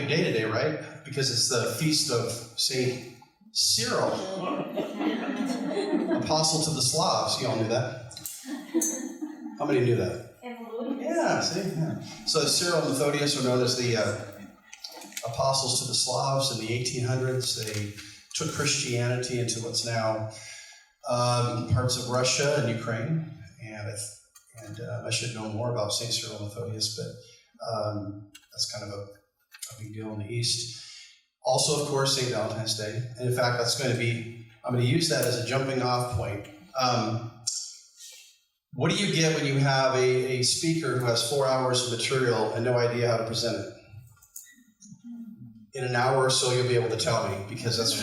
big day today, right? Because it's the feast of Saint Cyril, apostle to the Slavs. You all knew that? How many knew that? Yeah, see? Yeah. So Cyril and Methodius are known as the apostles to the Slavs in the 1800s. They took Christianity into what's now parts of Russia and Ukraine. And I should know more about St. Cyril and Methodius, but that's kind of a big deal in the East. Also, of course, St. Valentine's Day. And in fact, I'm going to use that as a jumping off point. What do you get when you have a speaker who has 4 hours of material and no idea how to present it? In an hour or so, you'll be able to tell me, because that's...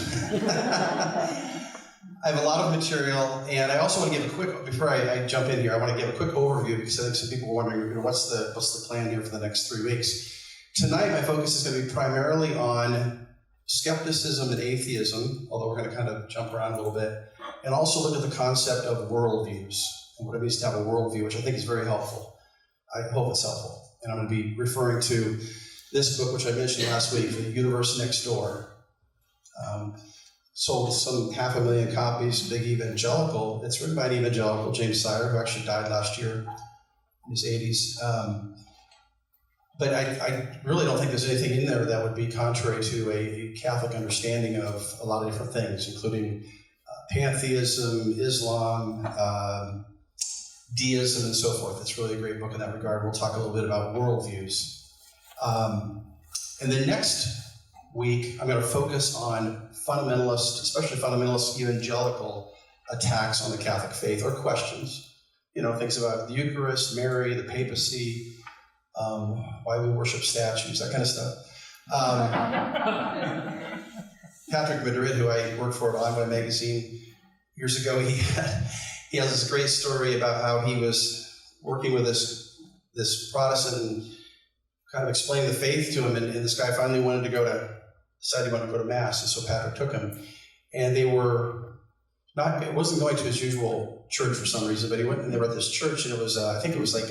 I have a lot of material, and I also want to give a quick, before I jump in here, I want to give a quick overview, because I think some people are wondering, what's the plan here for the next 3 weeks? Tonight, my focus is going to be primarily on skepticism and atheism, although we're going to kind of jump around a little bit, and also look at the concept of worldviews, and what it means to have a worldview, which I think is very helpful. I hope it's helpful. And I'm going to be referring to this book, which I mentioned last week, The Universe Next Door. Sold some 500,000 copies, big evangelical. It's written by an evangelical, James Sire, who actually died last year in his 80s. But I really don't think there's anything in there that would be contrary to a Catholic understanding of a lot of different things, including pantheism, Islam, deism, and so forth. It's really a great book in that regard. We'll talk a little bit about worldviews. And then next week, I'm going to focus on fundamentalist, especially fundamentalist evangelical attacks on the Catholic faith, or questions. Things about the Eucharist, Mary, the papacy, why we worship statues, that kind of stuff. Patrick Madrid, who I worked for at Envoy magazine years ago, he has this great story about how he was working with this Protestant and kind of explaining the faith to him, and this guy finally decided he wanted to go to Mass, and so Patrick took him. And it wasn't going to his usual church for some reason, but he went and they were at this church, and it was, I think it was like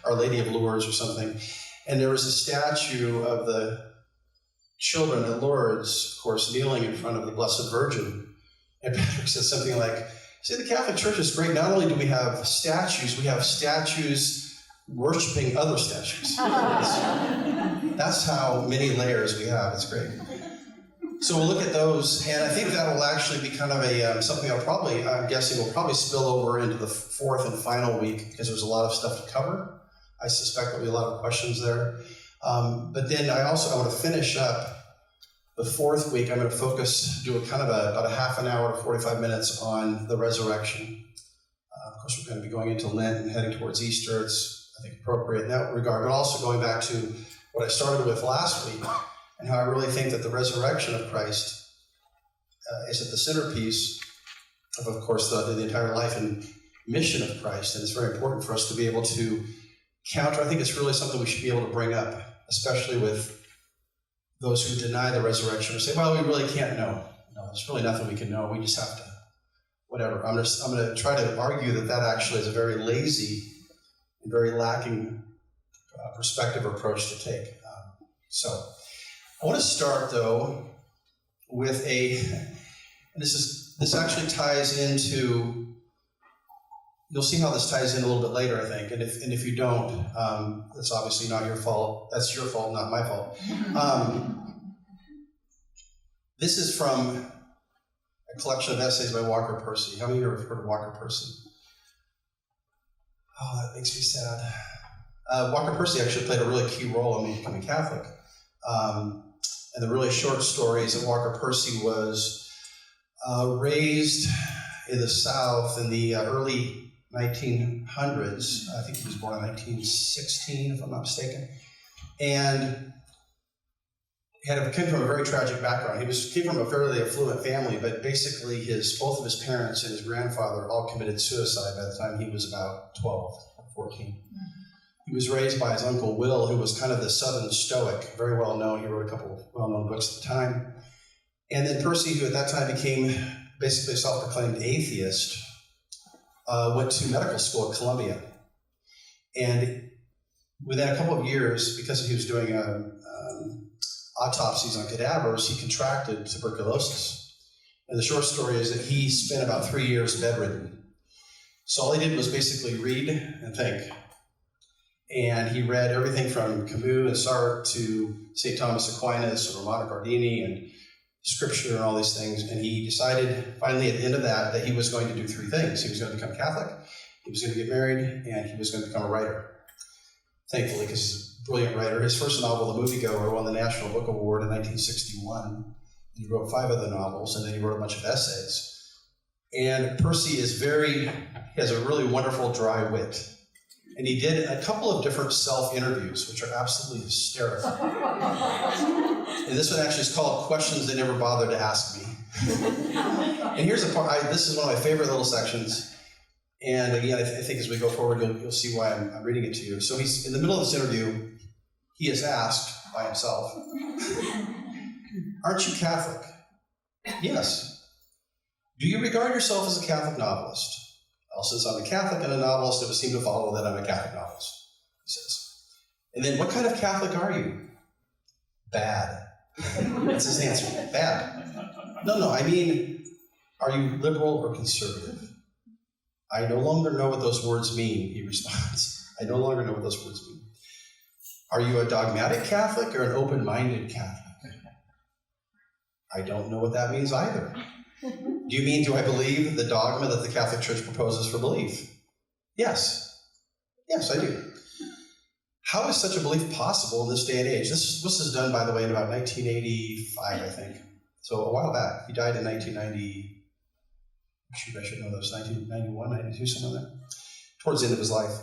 Our Lady of Lourdes or something. And there was a statue of the children at Lourdes, of course, kneeling in front of the Blessed Virgin. And Patrick said something like, see, the Catholic Church is great. Not only do we have statues worshiping other statues. That's how many layers we have. It's great. So we'll look at those, and I think that will actually be kind of something I'm guessing will probably spill over into the fourth and final week, because there's a lot of stuff to cover. I suspect there'll be a lot of questions there. But then I want to finish up the fourth week. I'm going to do about a half an hour to 45 minutes on the resurrection. Of course, we're going to be going into Lent and heading towards Easter. It's, I think, appropriate in that regard, but also going back to what I started with last week, and how I really think that the resurrection of Christ is at the centerpiece of course, the entire life and mission of Christ. And it's very important for us to be able to counter. I think it's really something we should be able to bring up, especially with those who deny the resurrection or say, well, we really can't know. No, there's really nothing we can know. We just have to, whatever. I'm going to try to argue that actually is a very lazy and very lacking perspective or approach to take. So I want to start, though, with this actually ties into, you'll see how this ties in a little bit later, I think, and if you don't, that's obviously not your fault. That's your fault, not my fault. This is from a collection of essays by Walker Percy. How many of you have heard of Walker Percy? Oh, that makes me sad. Walker Percy actually played a really key role in me becoming Catholic. And the really short story is that Walker Percy was raised in the South in the early 1900s. I think he was born in 1916, if I'm not mistaken. And came from a very tragic background. He came from a fairly affluent family, but basically both of his parents and his grandfather all committed suicide by the time he was about 12, 14. He was raised by his uncle Will, who was kind of the Southern Stoic, very well known. He wrote a couple of well-known books at the time. And then Percy, who at that time became basically a self-proclaimed atheist, went to medical school at Columbia. And within a couple of years, because he was doing autopsies on cadavers, he contracted tuberculosis. And the short story is that he spent about 3 years bedridden. So all he did was basically read and think. And he read everything from Camus and Sartre to St. Thomas Aquinas or Romano Guardini and Scripture and all these things. And he decided finally at the end of that he was going to do 3 things. He was going to become Catholic, he was going to get married, and he was going to become a writer. Thankfully, because he's a brilliant writer. His first novel, The Moviegoer, won the National Book Award in 1961. He wrote 5 other novels, and then he wrote a bunch of essays. And Percy he has a really wonderful dry wit. And he did a couple of different self-interviews, which are absolutely hysterical. And this one actually is called Questions They Never Bothered to Ask Me. And here's a part, this is one of my favorite little sections. And again, I think as we go forward, you'll see why I'm reading it to you. So he's in the middle of this interview, he is asked by himself, "Aren't you Catholic?" "Yes." "Do you regard yourself as a Catholic novelist?" "Well, since I'm a Catholic and a novelist, it would seem to follow that I'm a Catholic novelist," he says. "And then what kind of Catholic are you?" "Bad." That's his answer. Bad. No, I mean, are you liberal or conservative?" "I no longer know what those words mean," he responds. "I no longer know what those words mean." "Are you a dogmatic Catholic or an open-minded Catholic?" "I don't know what that means either." "Do you mean, do I believe the dogma that the Catholic Church proposes for belief?" "Yes. Yes, I do." "How is such a belief possible in this day and age?" This was done, by the way, in about 1985, I think. So a while back. He died in 1990. Shoot, I should know this. 1991, 92, something like that. Towards the end of his life.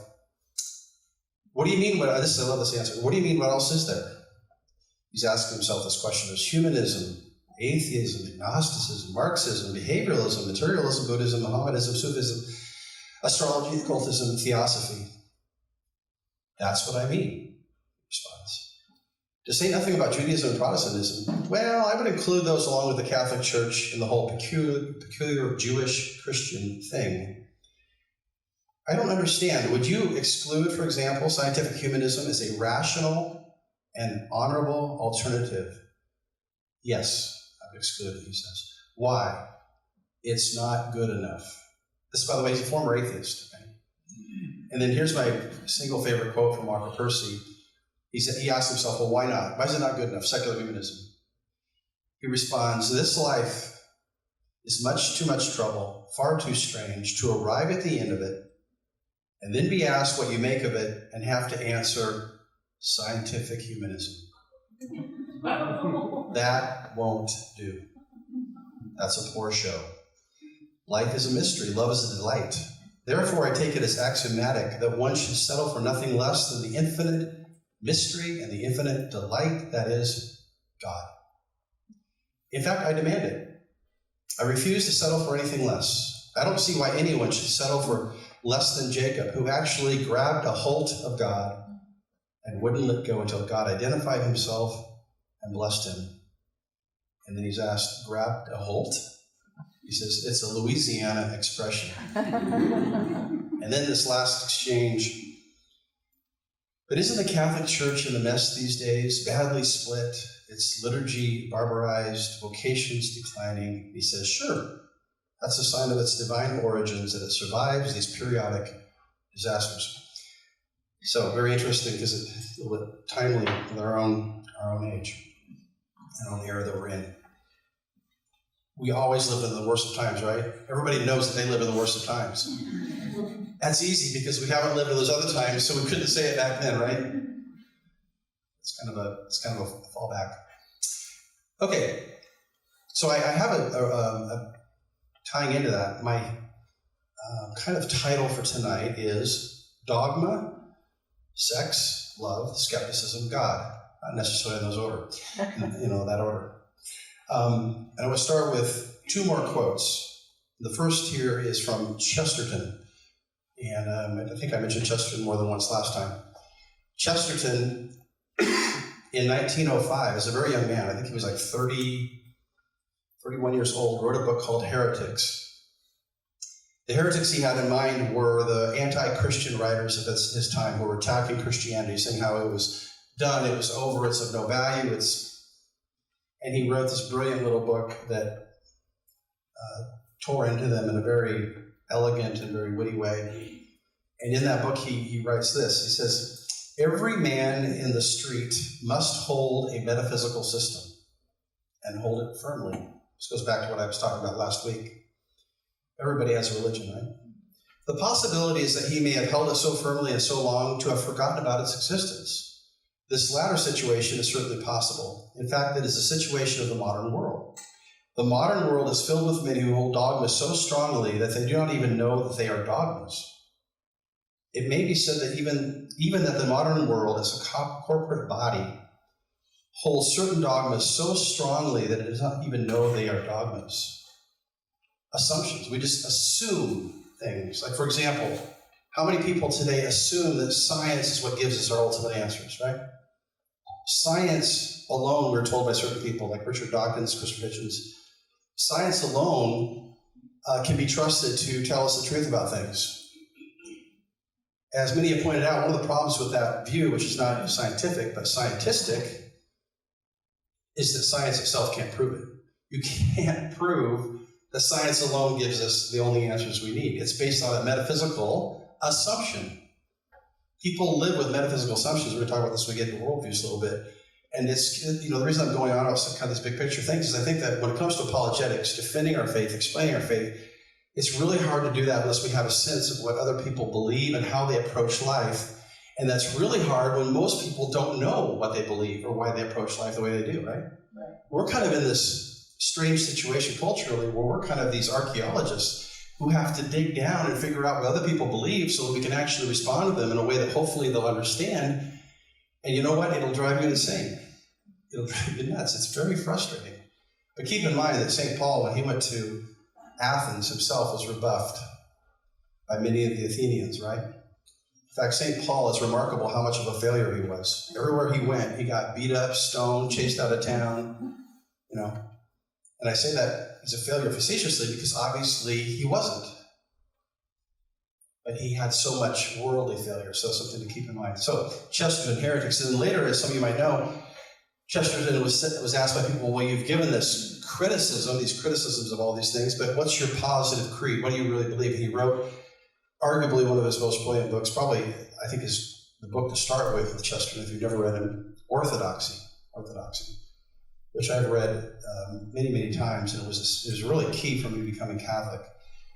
"What do you mean? I love this answer. What do you mean? What else is there?" He's asking himself this question: is humanism, atheism, agnosticism, Marxism, behavioralism, materialism, Buddhism, Mohammedanism, Sufism, astrology, occultism, theosophy? "That's what I mean," he responds. "To say nothing about Judaism and Protestantism, well, I would include those along with the Catholic Church in the whole peculiar Jewish Christian thing. I don't understand. Would you exclude, for example, scientific humanism as a rational and honorable alternative?" "Yes, I would exclude it," he says. "Why?" "It's not good enough." This, by the way, he's a former atheist. Okay? And then here's my single favorite quote from Walker Percy. He asked himself, well, why not? Why is it not good enough? Secular humanism. He responds, "This life is much too much trouble, far too strange, to arrive at the end of it, and then be asked what you make of it, and have to answer scientific humanism. That won't do. That's a poor show. Life is a mystery, love is a delight. Therefore, I take it as axiomatic that one should settle for nothing less than the infinite mystery and the infinite delight that is God. In fact, I demand it. I refuse to settle for anything less. I don't see why anyone should settle for less than Jacob, who actually grabbed a hold of God and wouldn't let go until God identified himself and blessed him." And then he's asked, "Grabbed a hold?" He says, "It's a Louisiana expression." And then this last exchange: "But isn't the Catholic Church in a mess these days, badly split, its liturgy barbarized, vocations declining?" He says, "Sure, that's a sign of its divine origins, that it survives these periodic disasters." So very interesting, because it's a little bit timely in our own age and on the era that we're in. We always live in the worst of times, right? Everybody knows that they live in the worst of times. That's easy because we haven't lived in those other times, so we couldn't say it back then, right? It's kind of a fallback. Okay, so I have a tying into that. My kind of title for tonight is Dogma, Sex, Love, Skepticism, God. Not necessarily in those order, that order. And I will start with 2 more quotes. The first here is from Chesterton. And I think I mentioned Chesterton more than once last time. Chesterton, in 1905, as a very young man, I think he was like 31 years old, wrote a book called Heretics. The heretics he had in mind were the anti-Christian writers of his time who were attacking Christianity, saying how it was done, it was over, it's of no value, it's And he wrote this brilliant little book that tore into them in a very elegant and very witty way. And in that book, he writes this. He says, every man in the street must hold a metaphysical system and hold it firmly. This goes back to what I was talking about last week. Everybody has a religion, right? The possibility is that he may have held it so firmly and so long to have forgotten about its existence. This latter situation is certainly possible. In fact, it is a situation of the modern world. The modern world is filled with men who hold dogmas so strongly that they do not even know that they are dogmas. It may be said that even that the modern world as a corporate body holds certain dogmas so strongly that it does not even know they are dogmas. Assumptions. We just assume things. Like, for example, how many people today assume that science is what gives us our ultimate answers, right? Science alone, we're told by certain people, like Richard Dawkins, Christopher Hitchens, science alone can be trusted to tell us the truth about things. As many have pointed out, one of the problems with that view, which is not scientific, but scientistic, is that science itself can't prove it. You can't prove that science alone gives us the only answers we need. It's based on a metaphysical assumption. People live with metaphysical assumptions. We're going to talk about this when we get into worldviews a little bit. And it's, the reason I'm going on about some kind of these big picture things is I think that when it comes to apologetics, defending our faith, explaining our faith, it's really hard to do that unless we have a sense of what other people believe and how they approach life. And that's really hard when most people don't know what they believe or why they approach life the way they do, right? We're kind of in this strange situation culturally where we're kind of these archaeologists who have to dig down and figure out what other people believe so that we can actually respond to them in a way that hopefully they'll understand. And you know what? It'll drive you insane. It'll drive you nuts. It's very frustrating. But keep in mind that St. Paul, when he went to Athens himself, was rebuffed by many of the Athenians, right? In fact, St. Paul is remarkable how much of a failure he was. Everywhere he went, he got beat up, stoned, chased out of town, And I say that as a failure facetiously because obviously he wasn't. But he had so much worldly failure, so something to keep in mind. So, Chesterton, heretics. And then later, as some of you might know, Chesterton was asked by people, well, you've given this criticism, these criticisms of all these things, but what's your positive creed? What do you really believe? And he wrote arguably one of his most brilliant books, probably, I think, is the book to start with Chesterton, if you've never read him, Orthodoxy, which I've read many, many times, and it was really key for me becoming Catholic.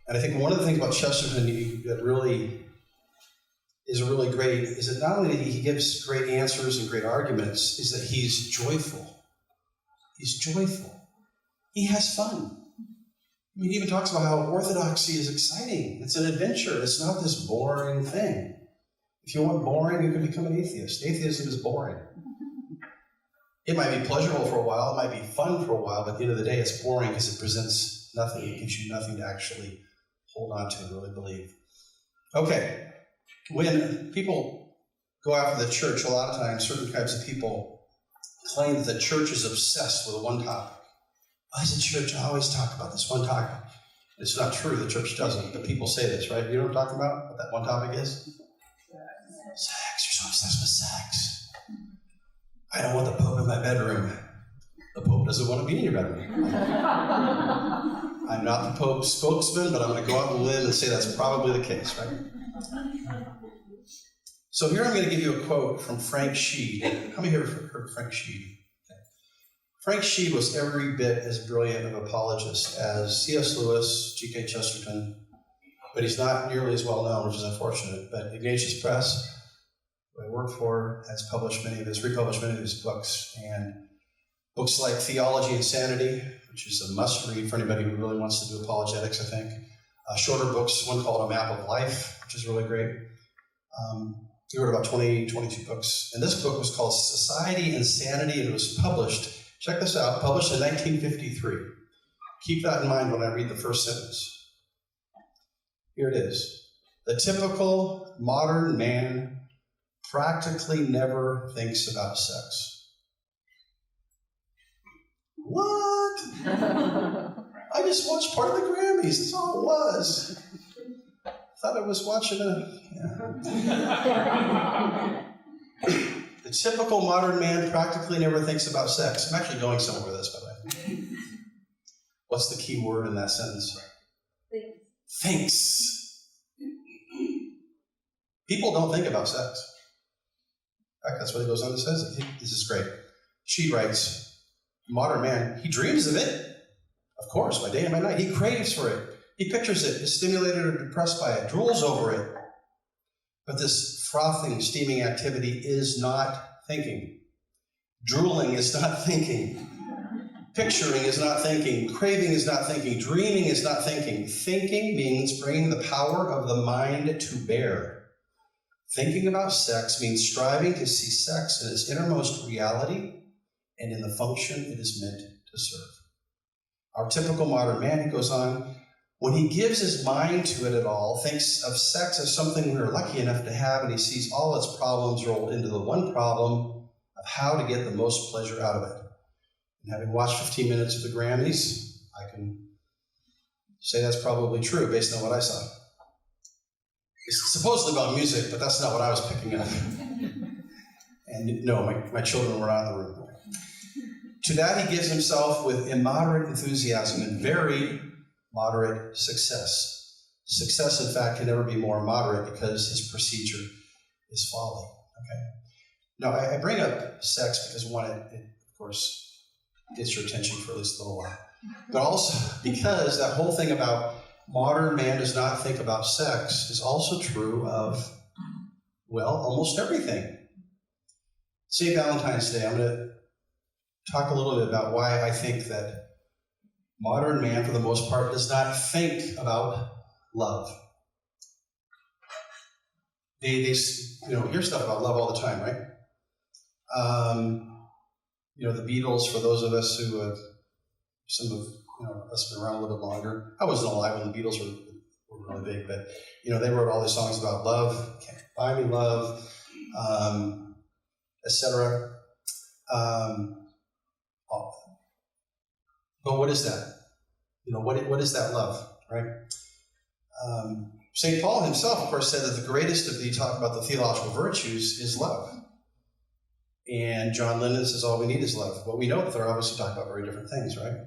And I think one of the things about Chesterton that really is really great is that not only that he gives great answers and great arguments, is that he's joyful. He's joyful. He has fun. I mean, he even talks about how orthodoxy is exciting. It's an adventure. It's not this boring thing. If you want boring, you can become an atheist. Atheism is boring. It might be pleasurable for a while. It might be fun for a while, but at the end of the day, it's boring because it presents nothing. It gives you nothing to actually hold on to and really believe. Okay. When people go after the church, a lot of times, certain types of people claim that the church is obsessed with one topic. Why does the church always talk about this one topic? It's not true, the church doesn't, but people say this, right? You know what I'm talking about? What that one topic is? Sex. You're so obsessed with sex. I don't want the Pope in my bedroom. The Pope doesn't want to be in your bedroom. I'm not the Pope's spokesman, but I'm going to go out on a limb and say that's probably the case, right? So here I'm going to give you a quote from Frank Sheed. How many here have heard Frank Sheed? Okay. Frank Sheed was every bit as brilliant of an apologist as C.S. Lewis, G.K. Chesterton, but he's not nearly as well known, which is unfortunate. But Ignatius Press, who I work for, has republished many of his books, and books like Theology and Sanity, which is a must-read for anybody who really wants to do apologetics, I think. Shorter books, one called A Map of Life, which is really great. He wrote about 22 books. And this book was called Society and Sanity, and it was published, check this out, published in 1953. Keep that in mind when I read the first sentence. Here it is. The typical modern man practically never thinks about sex. What? I just watched part of the Grammys. That's all it was. Thought I was watching The typical modern man practically never thinks about sex. I'm actually going somewhere with this, by the way. What's the key word in that sentence? Thinks. People don't think about sex. In fact, that's what he goes on and says. This is great. She writes, modern man, he dreams of it. Of course, by day and by night. He craves for it. He pictures it, is stimulated or depressed by it, drools over it. But this frothing, steaming activity is not thinking. Drooling is not thinking. Picturing is not thinking. Craving is not thinking. Dreaming is not thinking. Thinking means bringing the power of the mind to bear. Thinking about sex means striving to see sex in its innermost reality and in the function it is meant to serve. Our typical modern man, he goes on, when he gives his mind to it at all, thinks of sex as something we're lucky enough to have, and he sees all its problems rolled into the one problem of how to get the most pleasure out of it. And having watched 15 minutes of the Grammys, I can say that's probably true based on what I saw. It's supposedly about music, but that's not what I was picking up. And no, my children were not in the room. To that he gives himself with immoderate enthusiasm and very moderate success. Success, in fact, can never be more moderate because his procedure is folly. Okay. Now, I bring up sex because, one, it of course, gets your attention for at least a little while. But also because that whole thing about modern man does not think about sex is also true of, well, almost everything. St. Valentine's Day, I'm going to talk a little bit about why I think that modern man, for the most part, does not think about love. They hear stuff about love all the time, right? The Beatles, for those of us who have, some of us been around a little bit longer. I wasn't alive when the Beatles were really big, but they wrote all these songs about love, can't buy me love, etc. But what is that? What is that love, right? St. Paul himself, of course, said that the greatest of talk about the theological virtues is love. And John Lennon says all we need is love. But we know that they're obviously talking about very different things, right?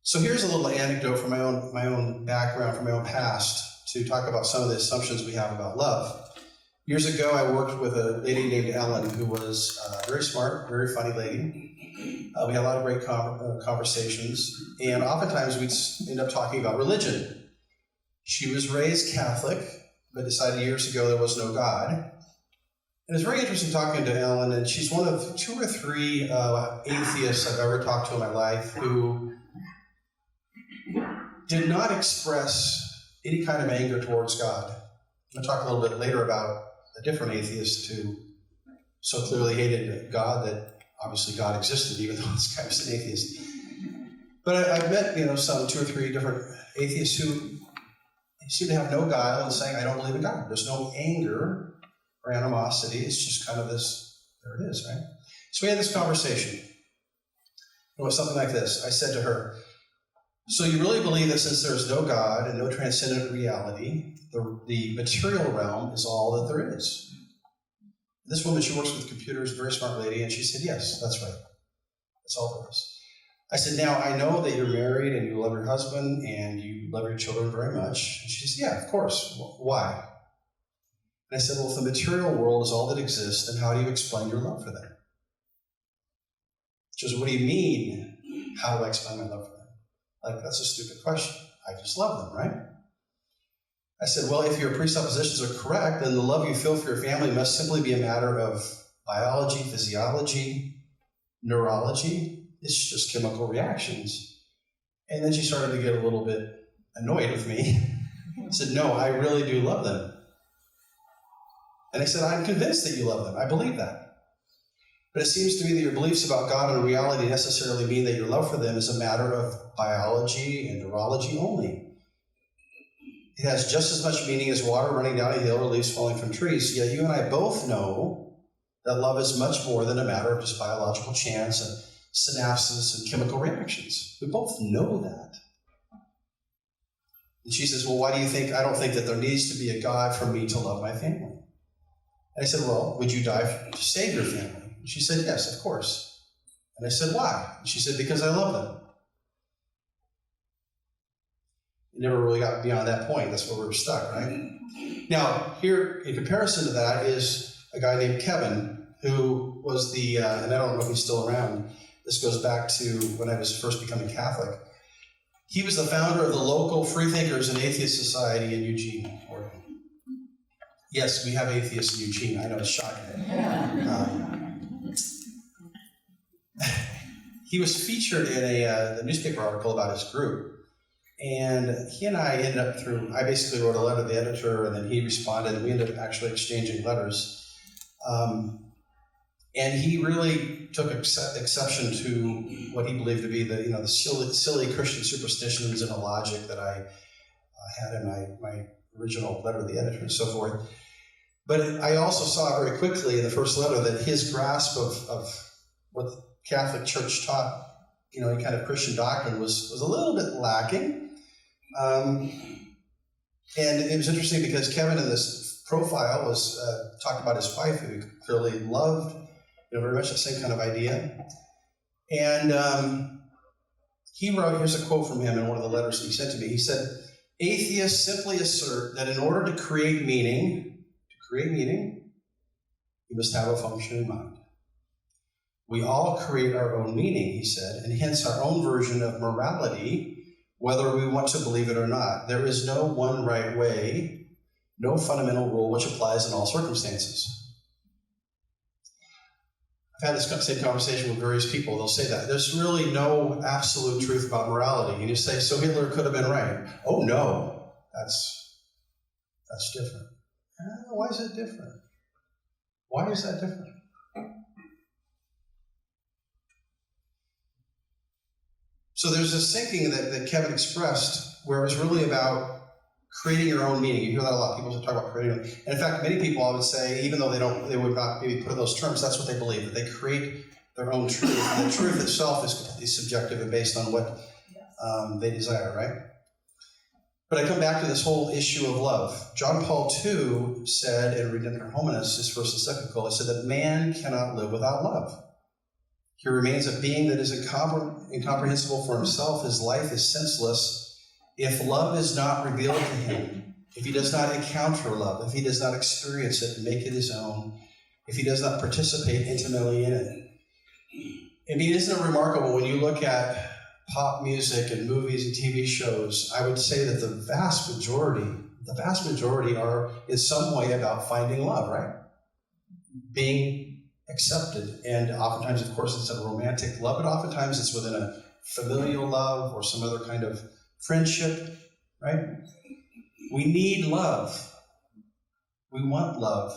So here's a little anecdote from my own background, from my own past, to talk about some of the assumptions we have about love. Years ago, I worked with a lady named Ellen, who was very smart, very funny lady. We had a lot of great conversations, and oftentimes we'd end up talking about religion. She was raised Catholic, but decided years ago there was no God. And it's very interesting talking to Ellen, and she's one of 2 or 3 atheists I've ever talked to in my life who did not express any kind of anger towards God. I'm going to talk a little bit later about a different atheist who so clearly hated God that obviously God existed, even though this guy was an atheist. But I've met, some 2 or 3 different atheists who seem to have no guile in saying, I don't believe in God. There's no anger or animosity. It's just kind of this, there it is, right? So we had this conversation. It was something like this. I said to her, so you really believe that since there's no God and no transcendent reality, the material realm is all that there is? This woman, she works with computers, very smart lady, and she said, yes, that's right. That's all there is. I said, now, I know that you're married and you love your husband and you love your children very much. And she said, yeah, of course. Well, why? And I said, well, if the material world is all that exists, then how do you explain your love for them? She goes, what do you mean, how do I explain my love for them? Like, that's a stupid question. I just love them, right? I said, well, if your presuppositions are correct, then the love you feel for your family must simply be a matter of biology, physiology, neurology. It's just chemical reactions. And then she started to get a little bit annoyed with me. I said, no, I really do love them. And I said, I'm convinced that you love them. I believe that. But it seems to me that your beliefs about God and reality necessarily mean that your love for them is a matter of biology and neurology only. It has just as much meaning as water running down a hill or leaves falling from trees. Yet you and I both know that love is much more than a matter of just biological chance and synapses and chemical reactions. We both know that. And she says, well, why do you think I don't think that there needs to be a God for me to love my family? And I said, well, would you die to save your family? And she said, yes, of course. And I said, why? And she said, because I love them. It never really got beyond that point. That's where we were stuck, right? Now, here, in comparison to that, is a guy named Kevin, who was the, and I don't know if he's still around, this goes back to when I was first becoming Catholic. He was the founder of the local Freethinkers and Atheist Society in Eugene, Oregon. Yes, we have atheists in Eugene. I know, it's shocking. He was featured in a newspaper article about his group. And he and I ended up I basically wrote a letter to the editor, and then he responded, and we ended up actually exchanging letters. And he really took exception to what he believed to be the silly Christian superstitions and a logic that I had in my original letter to the editor and so forth. But I also saw very quickly in the first letter that his grasp of what the Catholic Church taught, any kind of Christian doctrine was a little bit lacking. And it was interesting because Kevin in this profile was talked about his wife, who he clearly loved, very much the same kind of idea. And he wrote, here's a quote from him in one of the letters he sent to me. He said, atheists simply assert that in order to create meaning, you must have a function in mind. We all create our own meaning, he said, and hence our own version of morality, whether we want to believe it or not. There is no one right way, no fundamental rule which applies in all circumstances. I've had this same conversation with various people. They'll say that. There's really no absolute truth about morality. And you say, so Hitler could have been right. Oh, no. That's different. Why is it different? Why is that different? So there's this thinking that Kevin expressed where it was really about creating your own meaning. You hear that a lot. People talk about creating. And in fact, many people, I would say, even though they would not maybe put in those terms, that's what they believe, that they create their own truth. And the truth itself is completely subjective and based on what they desire, right? But I come back to this whole issue of love. John Paul II said in Redemptor Hominis, his first encyclical, he said that man cannot live without love. He remains a being that is incomprehensible for himself. His life is senseless if love is not revealed to him, if he does not encounter love, if he does not experience it and make it his own, if he does not participate intimately in it. I mean, isn't it remarkable when you look at pop music and movies and TV shows, I would say that the vast majority are in some way about finding love, right? Being accepted. And oftentimes, of course, it's a romantic love, but oftentimes it's within a familial love or some other kind of friendship, right? We need love. We want love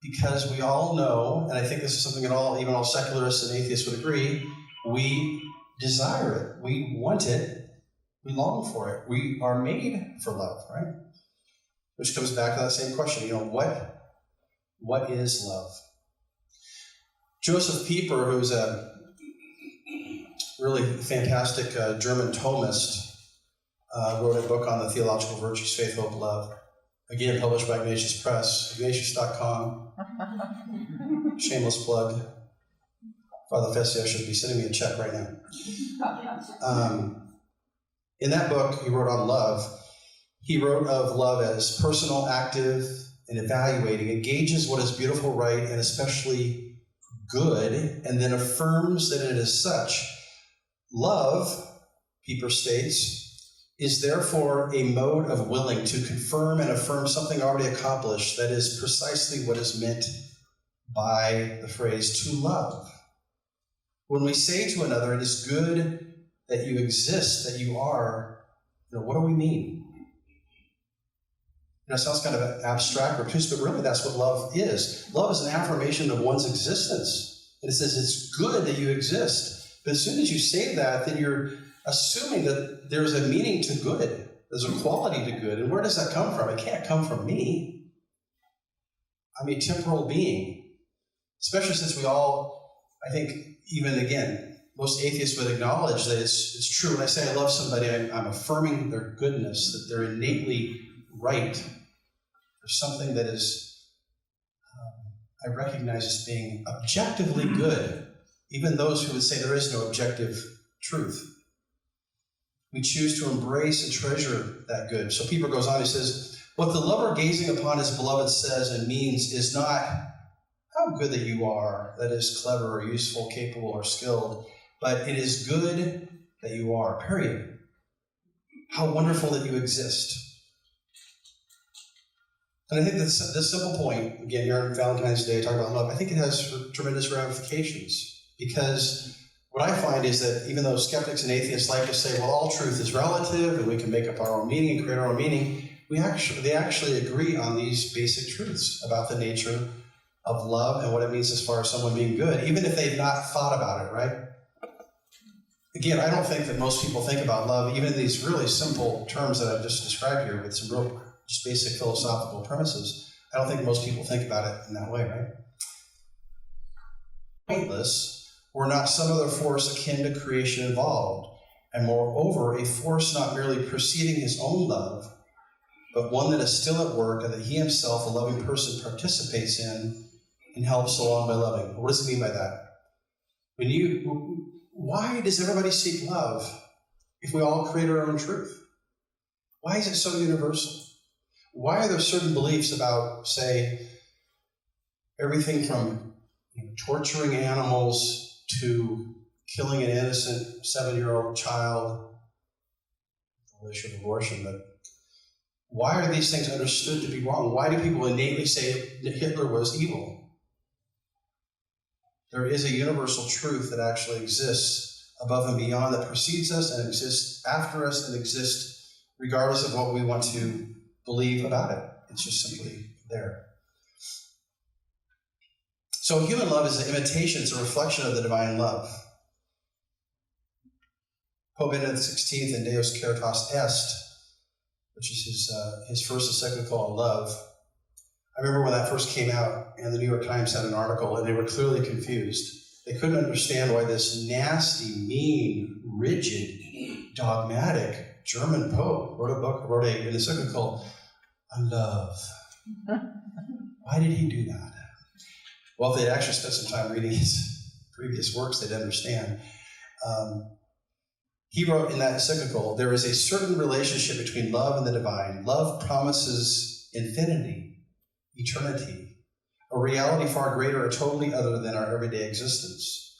because we all know, and I think this is something that even all secularists and atheists would agree, we desire it. We want it. We long for it. We are made for love, right? Which comes back to that same question, what is love? Joseph Pieper, who's a really fantastic German Thomist, wrote a book on the theological virtues, faith, hope, love. Again, published by Ignatius Press, Ignatius.com. Shameless plug. Father Fessio should be sending me a check right now. In that book, he wrote on love. He wrote of love as personal, active, and evaluating. It gauges what is beautiful, right, and especially good, and then affirms that it is such. Love, Pieper states, is therefore a mode of willing to confirm and affirm something already accomplished. That is precisely what is meant by the phrase to love. When we say to another, it is good that you exist, that you are, what do we mean? It sounds kind of abstract or obtuse, but really that's what love is. Love is an affirmation of one's existence. And it says it's good that you exist. But as soon as you say that, then you're assuming that there's a meaning to good. There's a quality to good. And where does that come from? It can't come from me. I'm a temporal being. Especially since we all, I think, even again, most atheists would acknowledge that it's true. When I say I love somebody, I'm affirming their goodness, that they're innately right. There's something that is I recognize as being objectively good, even those who would say there is no objective truth. We choose to embrace and treasure that good. So Peter goes on, he says, what the lover gazing upon his beloved says and means is not how good that you are, that is clever or useful, capable or skilled, but it is good that you are, period. How wonderful that you exist. And I think this simple point, again, here on Valentine's Day, talking about love, I think it has tremendous ramifications. Because what I find is that even though skeptics and atheists like to say, well, all truth is relative and we can make up our own meaning and create our own meaning, they actually agree on these basic truths about the nature of love and what it means as far as someone being good, even if they've not thought about it, right? Again, I don't think that most people think about love, even in these really simple terms that I've just described here with some real just basic philosophical premises. I don't think most people think about it in that way, right? Pointless, were not some other force akin to creation involved, and moreover, a force not merely preceding his own love, but one that is still at work and that he himself, a loving person, participates in and helps along by loving. What does it mean by that? Why does everybody seek love if we all create our own truth? Why is it so universal? Why are there certain beliefs about, say, everything from torturing animals to killing an innocent 7-year-old child, the issue of abortion, but why are these things understood to be wrong? Why do people innately say that Hitler was evil? There is a universal truth that actually exists above and beyond, that precedes us and exists after us and exists regardless of what we want to believe about it. It's just simply there. So human love is an imitation, it's a reflection of the divine love. Pope Benedict XVI in Deus Caritas Est, which is his first encyclical on love. I remember when that first came out, and the New York Times had an article, and they were clearly confused. They couldn't understand why this nasty, mean, rigid, dogmatic German Pope wrote an encyclical on love. Why did he do that? Well, if they'd actually spent some time reading his previous works, they'd understand. He wrote in that encyclical, there is a certain relationship between love and the divine. Love promises infinity, eternity, a reality far greater or totally other than our everyday existence.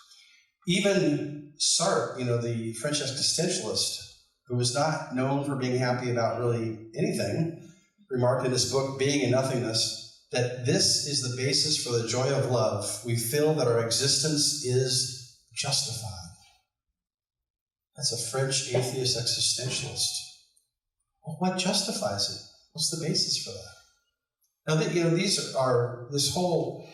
Even Sartre, the French existentialist, who was not known for being happy about really anything, remarked in his book, Being and Nothingness, that this is the basis for the joy of love. We feel that our existence is justified. That's a French atheist existentialist. Well, what justifies it? What's the basis for that? Now, this whole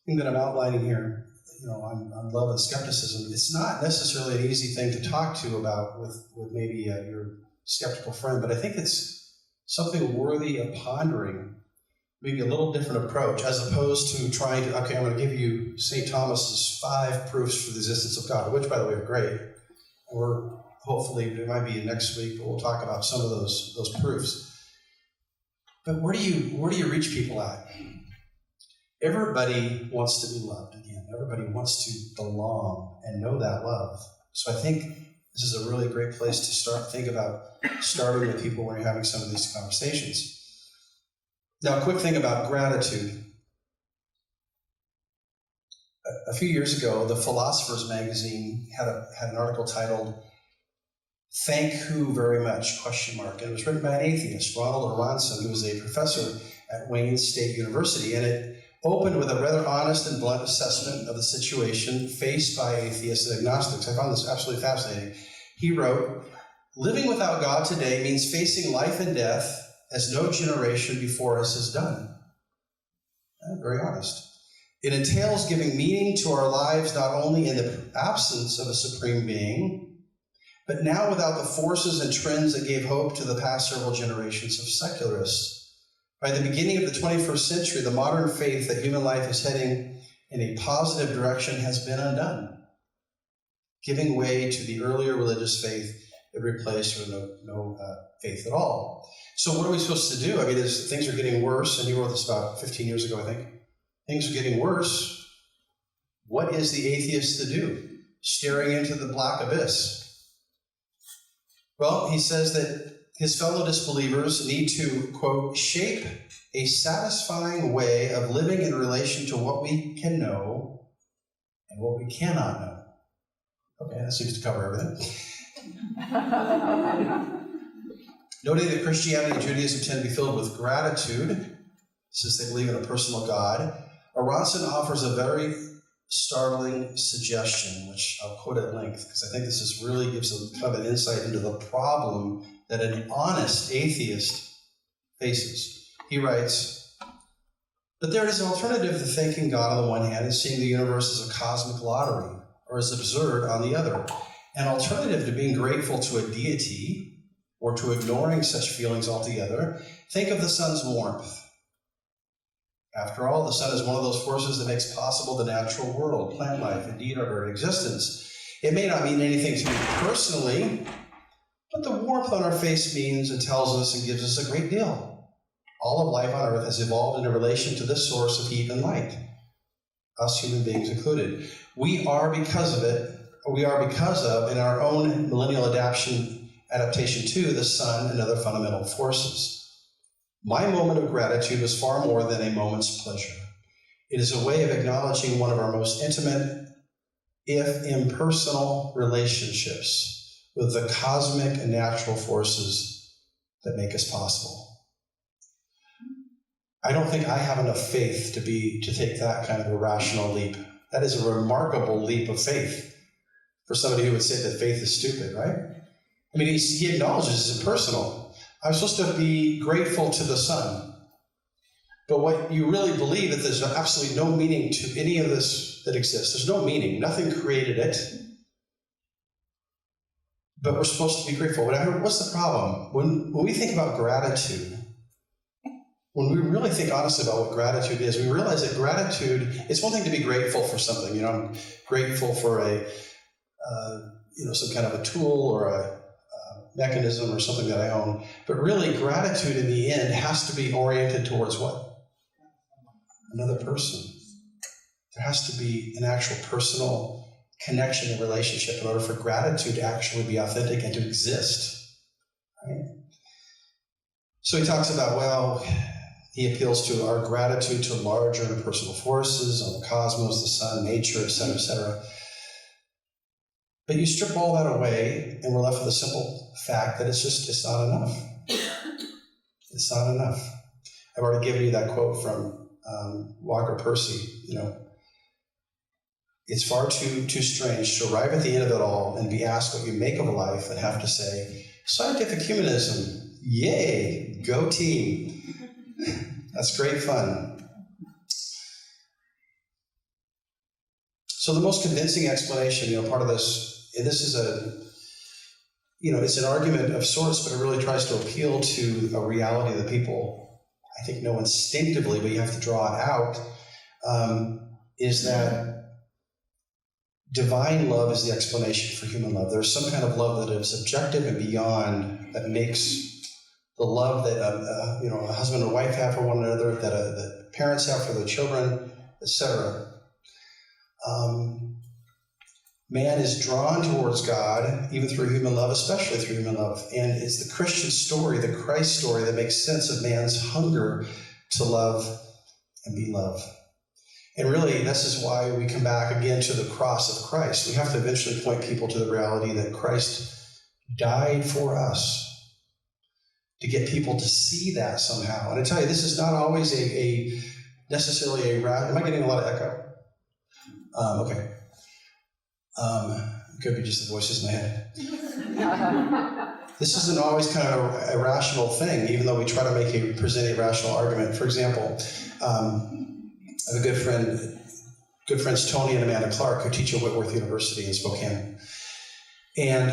thing that I'm outlining here, on love and skepticism, it's not necessarily an easy thing to talk to about with maybe your skeptical friend, but I think it's something worthy of pondering, maybe a little different approach, as opposed to trying to, okay, I'm going to give you St. Thomas's 5 proofs for the existence of God, which, by the way, are great. Or hopefully, it might be next week, but we'll talk about some of those proofs. But where do you reach people at? Everybody wants to be loved again. Everybody wants to belong and know that love. So I think this is a really great place to think about starting with people when you're having some of these conversations. Now, a quick thing about gratitude. A few years ago, the Philosopher's Magazine had an article titled, Thank Who Very Much, ? And it was written by an atheist, Ronald Olson, who was a professor at Wayne State University. And it opened with a rather honest and blunt assessment of the situation faced by atheists and agnostics. I found this absolutely fascinating. He wrote, living without God today means facing life and death as no generation before us has done. Very honest. It entails giving meaning to our lives not only in the absence of a supreme being, but now without the forces and trends that gave hope to the past several generations of secularists. By the beginning of the 21st century, the modern faith that human life is heading in a positive direction has been undone, giving way to the earlier religious faith that replaced no faith at all. So what are we supposed to do? Things are getting worse, and he wrote this about 15 years ago, I think. things are getting worse, what is the atheist to do? Staring into the black abyss. Well, he says that his fellow disbelievers need to, quote, shape a satisfying way of living in relation to what we can know and what we cannot know. Okay, that seems to cover everything. Noting that Christianity and Judaism tend to be filled with gratitude, since they believe in a personal God, Olson offers a very startling suggestion, which I'll quote at length, because I think this really gives a kind of an insight into the problem that an honest atheist faces. He writes, "But there is an alternative to thanking God on the one hand and seeing the universe as a cosmic lottery, or as absurd on the other. An alternative to being grateful to a deity, or to ignoring such feelings altogether. Think of the sun's warmth. After all, the sun is one of those forces that makes possible the natural world, plant life, indeed our very existence. It may not mean anything to me personally, but the warmth on our face means and tells us and gives us a great deal. All of life on earth has evolved in relation to this source of heat and light, us human beings included. We are because of, in our own millennial adaptation to the sun and other fundamental forces. My moment of gratitude was far more than a moment's pleasure. It is a way of acknowledging one of our most intimate, if impersonal, relationships with the cosmic and natural forces that make us possible." I don't think I have enough faith to take that kind of a rational leap. That is a remarkable leap of faith for somebody who would say that faith is stupid, right? I mean, he acknowledges it's impersonal. I'm supposed to be grateful to the sun. But what you really believe that there's absolutely no meaning to any of this that exists. There's no meaning. Nothing created it. But we're supposed to be grateful. What's the problem? When we think about gratitude, when we really think honestly about what gratitude is, we realize that gratitude, it's one thing to be grateful for something. You know, I'm grateful for some kind of a tool or a mechanism or something that I own. But really, gratitude in the end has to be oriented towards what? Another person. There has to be an actual personal connection and relationship in order for gratitude to actually be authentic and to exist. Right? So he talks about, he appeals to our gratitude to larger impersonal forces, on the cosmos, the sun, nature, etc., etc. But you strip all that away, and we're left with a simple fact that it's not enough. It's not enough. I've already given you that quote from Walker Percy. You know, it's far too strange to arrive at the end of it all and be asked what you make of life and have to say, scientific humanism, yay, go team. That's great fun. So the most convincing explanation, part of this, and this is it's an argument of sorts, but it really tries to appeal to a reality that people, I think, know instinctively, but you have to draw it out, is that divine love is the explanation for human love. There's some kind of love that is objective and beyond, that makes the love that a husband and wife have for one another, that parents have for their children, etc. Man is drawn towards God, even through human love, especially through human love. And it's the Christian story, the Christ story, that makes sense of man's hunger to love and be loved. And really, this is why we come back again to the cross of Christ. We have to eventually point people to the reality that Christ died for us, to get people to see that somehow. And I tell you, this is not always necessarily a am I getting a lot of echo? Okay. It could be just the voices in my head. This isn't always kind of a rational thing, even though we try to present a rational argument. For example, I have a good friends Tony and Amanda Clark, who teach at Whitworth University in Spokane. And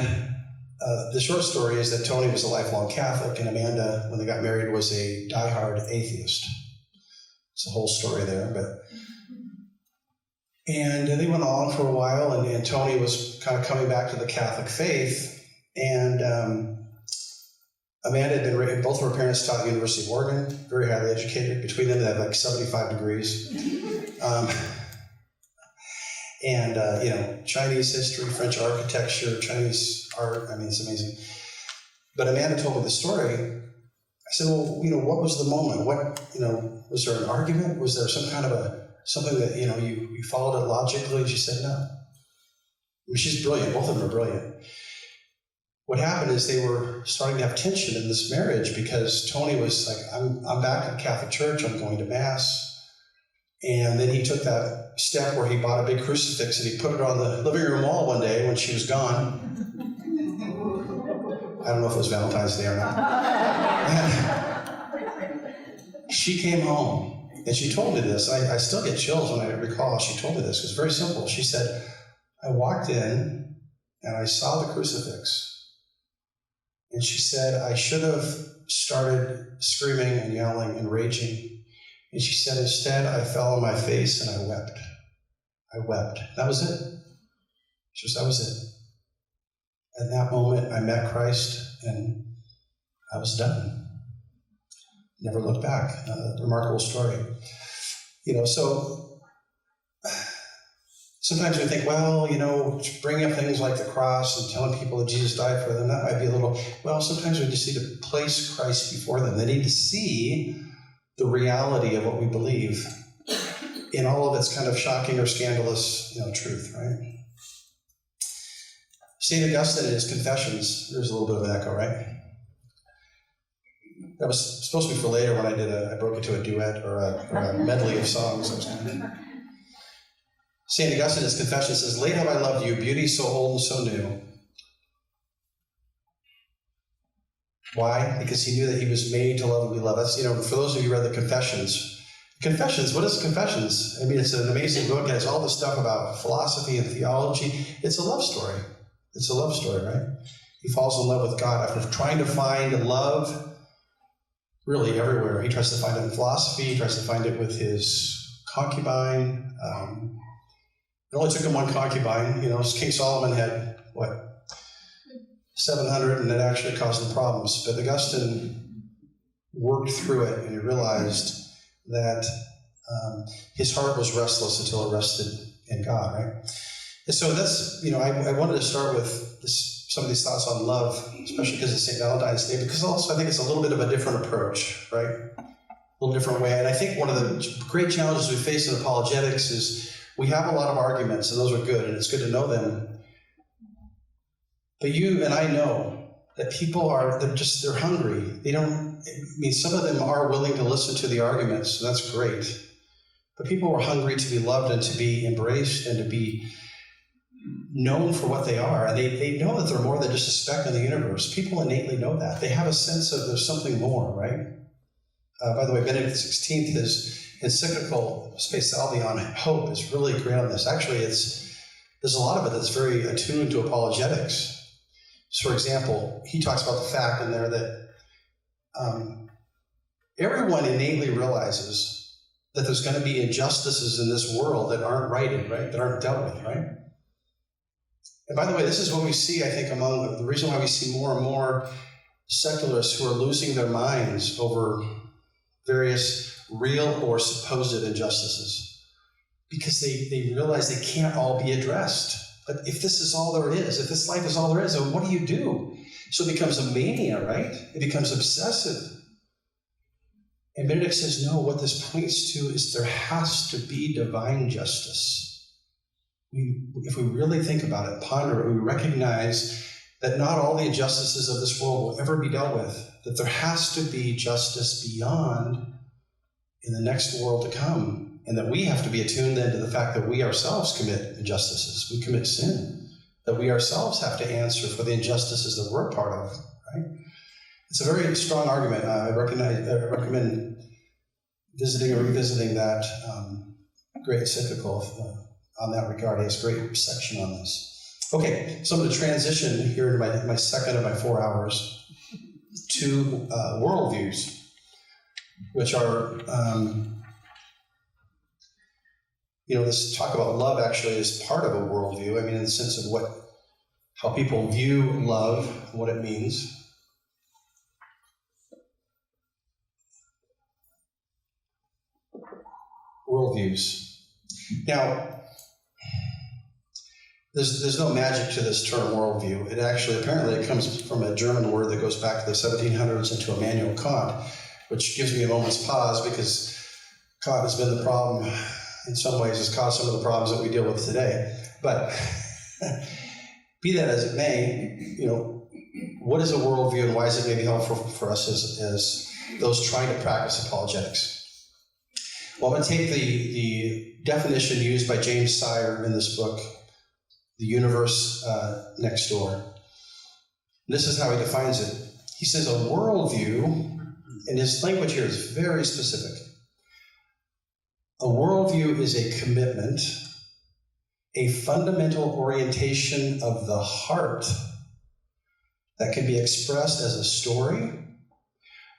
the short story is that Tony was a lifelong Catholic, and Amanda, when they got married, was a diehard atheist. It's a whole story there, and they went on for a while, and Tony was kind of coming back to the Catholic faith, and Amanda had been raised, both of her parents taught at the University of Oregon, very highly educated. Between them, they have like 75 degrees. Chinese history, French architecture, Chinese art. I mean, it's amazing. But Amanda told me the story. I said, well, what was the moment? Was there an argument? Was there some kind of something that, you followed it logically? And she said, no. I mean, she's brilliant. Both of them are brilliant. What happened is they were starting to have tension in this marriage because Tony was like, I'm back at the Catholic Church. I'm going to Mass. And then he took that step where he bought a big crucifix and he put it on the living room wall one day when she was gone. I don't know if it was Valentine's Day or not. And she came home and she told me this. I still get chills when I recall how she told me this. It was very simple. She said, I walked in and I saw the crucifix. And she said, I should have started screaming and yelling and raging. And she said, instead, I fell on my face and I wept. I wept. That was it. That was it. At that moment, I met Christ and I was done. Never looked back. Remarkable story. So sometimes we think, bringing up things like the cross and telling people that Jesus died for them, that might be a little, sometimes we just need to place Christ before them. They need to see the reality of what we believe in all of its kind of shocking or scandalous, truth, right? St. Augustine in his Confessions, there's a little bit of an echo, right? That was supposed to be for later when I broke into a duet or a medley of songs. St. Augustine in his Confessions says, late have I loved you, beauty so old and so new. Why? Because he knew that he was made to love and be loved. That's, for those of you who read the Confessions. Confessions, what is Confessions? I mean, it's an amazing book. It has all this stuff about philosophy and theology. It's a love story. It's a love story, right? He falls in love with God after trying to find love really everywhere. He tries to find it in philosophy. He tries to find it with his concubine. It only took him one concubine. King Solomon had, 700, and it actually caused him problems. But Augustine worked through it, and he realized that his heart was restless until it rested in God, right? And so that's, I wanted to start with some of these thoughts on love, especially because it's St. Valentine's Day, because also I think it's a little bit of a different approach, right? A little different way. And I think one of the great challenges we face in apologetics is we have a lot of arguments, and those are good, and it's good to know them. But you and I know that people they're hungry. Some of them are willing to listen to the arguments, and that's great. But people are hungry to be loved and to be embraced and to be known for what they are. And they know that they're more than just a speck in the universe. People innately know that. They have a sense of there's something more, right? By the way, Benedict XVI, his encyclical Spe Salvi on hope is really great on this. Actually, there's a lot of it that's very attuned to apologetics. So, for example, he talks about the fact in there that everyone innately realizes that there's going to be injustices in this world that aren't righted, right? That aren't dealt with, right? And by the way, this is what we see, I think, among the reason why we see more and more secularists who are losing their minds over various real or supposed injustices, because they realize they can't all be addressed. But if this is all there is, if this life is all there is, then what do you do? So it becomes a mania, right? It becomes obsessive. And Benedict says, no, what this points to is there has to be divine justice. If we really think about it, ponder it, we recognize that not all the injustices of this world will ever be dealt with, that there has to be justice beyond in the next world to come, and that we have to be attuned then to the fact that we ourselves commit injustices, we commit sin, that we ourselves have to answer for the injustices that we're a part of, right? It's a very strong argument. I recommend visiting or revisiting that great encyclical on that regard. It has a great section on this. Okay, so I'm going to transition here into my second of my 4 hours to worldviews, which are, this talk about love actually is part of a worldview. I mean, in the sense of how people view love, what it means. worldviews. Now, there's no magic to this term worldview. It actually, apparently, it comes from a German word that goes back to the 1700s and to Immanuel Kant, which gives me a moment's pause because Kant has been the problem, in some ways, has caused some of the problems that we deal with today. But be that as it may, what is a worldview and why is it maybe helpful for us as those trying to practice apologetics? Well, I'm going to take the definition used by James Sire in this book, The Universe Next Door. This is how he defines it. He says a worldview, and his language here is very specific. A worldview is a commitment, a fundamental orientation of the heart that can be expressed as a story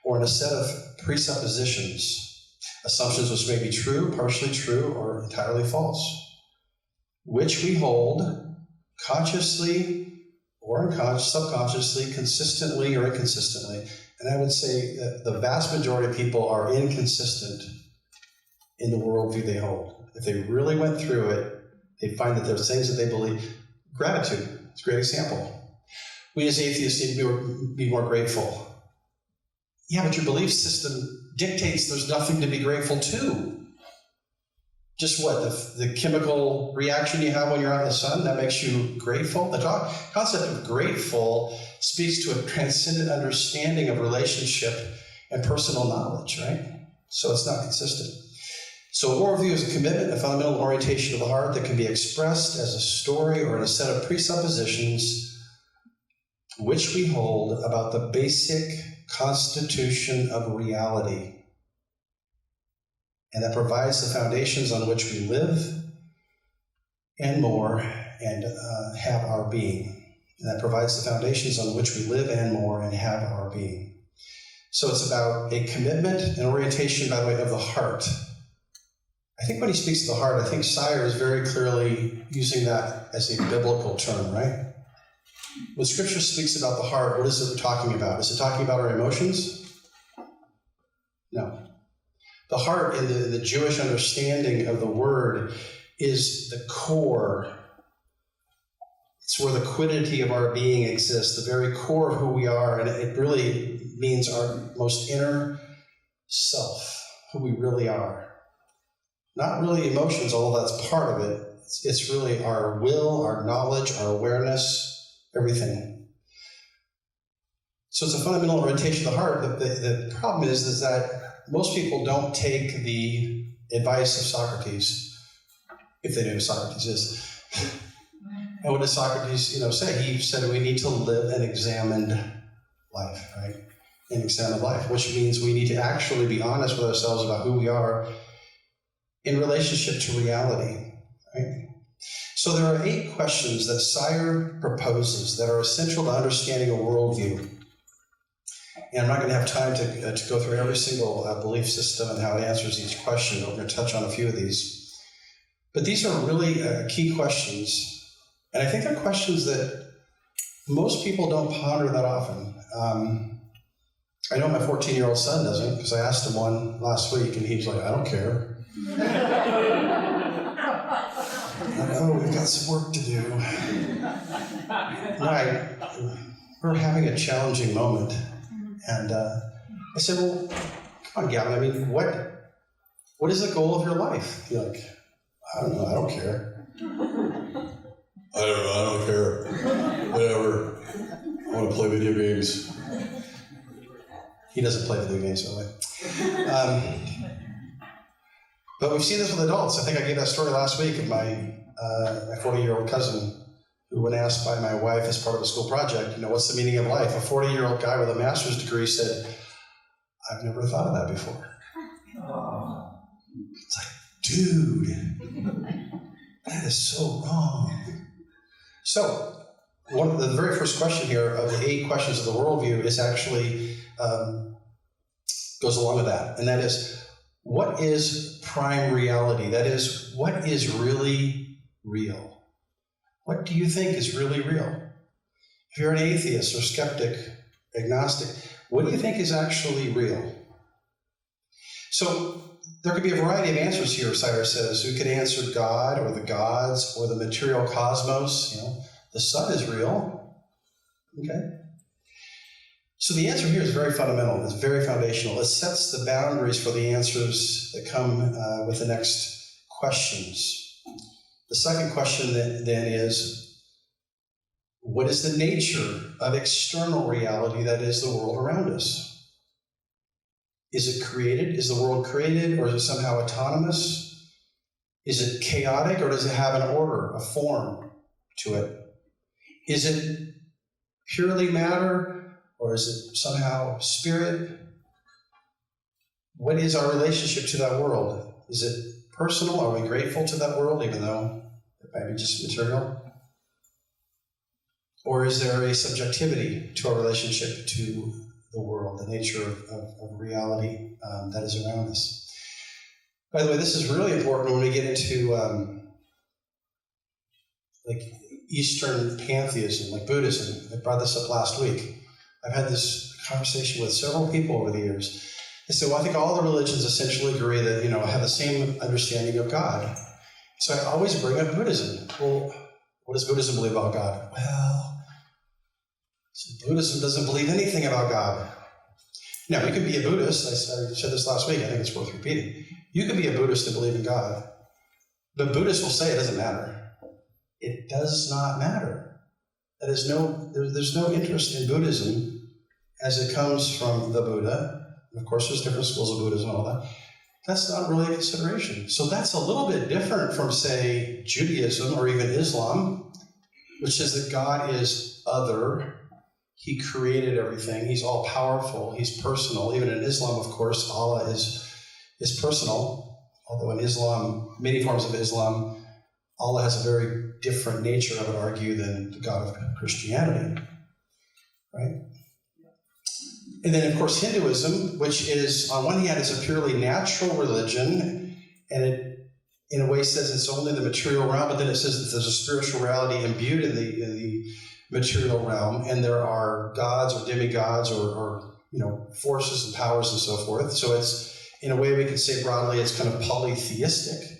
or in a set of presuppositions, assumptions which may be true, partially true, or entirely false, which we hold consciously or subconsciously, consistently or inconsistently. And I would say that the vast majority of people are inconsistent in the worldview they hold. If they really went through it, they find that there's things that they believe. Gratitude is a great example. We as atheists need to be more grateful. Yeah, but your belief system dictates there's nothing to be grateful to. Just what, the chemical reaction you have when you're out in the sun, that makes you grateful? The concept of grateful speaks to a transcendent understanding of relationship and personal knowledge, right? So it's not consistent. So a worldview is a commitment, a fundamental orientation of the heart that can be expressed as a story or in a set of presuppositions which we hold about the basic constitution of reality, and that provides the foundations on which we live and more and have our being. And that provides the foundations on which we live and more and have our being. So it's about a commitment and orientation, by the way, of the heart. I think when he speaks of the heart, I think Sire is very clearly using that as a biblical term, right? When Scripture speaks about the heart, what is it talking about? Is it talking about our emotions? No. The heart, in the Jewish understanding of the word, is the core. It's where the quiddity of our being exists, the very core of who we are, and it really means our most inner self, who we really are. Not really emotions, although that's part of it. It's really our will, our knowledge, our awareness, everything. So it's a fundamental orientation of the heart. The problem is that most people don't take the advice of Socrates, if they know who Socrates is. And what does Socrates, say? He said we need to live an examined life, right? An examined life, which means we need to actually be honest with ourselves about who we are in relationship to reality, right? So there are 8 questions that Sire proposes that are essential to understanding a worldview. And I'm not going to have time to go through every single belief system and how it answers each question. We're going to touch on a few of these. But these are really key questions. And I think they're questions that most people don't ponder that often. I know my 14-year-old son doesn't, because I asked him one last week, and he's like, I don't care. Oh, we've got some work to do. We're having a challenging moment. And I said, well, come on, Gavin, I mean, what is the goal of your life? You're like, I don't know, I don't care. I don't care. Whatever. I want to play video games. He doesn't play video games, by the way. But we've seen this with adults. I think I gave that story last week of my 40-year-old cousin who, when asked by my wife as part of a school project, what's the meaning of life? A 40-year-old guy with a master's degree said, I've never thought of that before. It's like, dude, that is so wrong. So, the very first question here of the 8 questions of the worldview is actually goes along with that, and that is, what is prime reality? That is, what is really real? What do you think is really real? If you're an atheist or skeptic, agnostic, what do you think is actually real? So there could be a variety of answers here, Cyrus says. We could answer God or the gods or the material cosmos. The sun is real. Okay? So the answer here is very fundamental. It's very foundational. It sets the boundaries for the answers that come with the next questions. The second question then is, what is the nature of external reality that is the world around us? Is it created? Is the world created, or is it somehow autonomous? Is it chaotic, or does it have an order, a form to it? Is it purely matter, or is it somehow spirit? What is our relationship to that world? Is it personal? Are we grateful to that world, even though it might be just material? Or is there a subjectivity to our relationship to the world, the nature of reality that is around us? By the way, this is really important when we get into like Eastern pantheism, like Buddhism. I brought this up last week. I've had this conversation with several people over the years. They say, well, I think all the religions essentially agree that, have the same understanding of God. So I always bring up Buddhism. Well, what does Buddhism believe about God? Well, so Buddhism doesn't believe anything about God. Now, you could be a Buddhist. I said this last week. I think it's worth repeating. You could be a Buddhist and believe in God, but Buddhists will say it doesn't matter. It does not matter. There's no interest in Buddhism as it comes from the Buddha. And of course, there's different schools of Buddhism and all that. That's not really a consideration. So that's a little bit different from, say, Judaism or even Islam, which says that God is other. He created everything. He's all-powerful. He's personal. Even in Islam, of course, Allah is personal. Although in Islam, many forms of Islam, Allah has a very different nature, I would argue, than the God of Christianity. Right? And then, of course, Hinduism, which is, on one hand, is a purely natural religion, and it, in a way, says it's only the material realm, but then it says that there's a spiritual reality imbued in the material realm, and there are gods or demigods or forces and powers and so forth. So it's, in a way, we could say broadly, it's kind of polytheistic.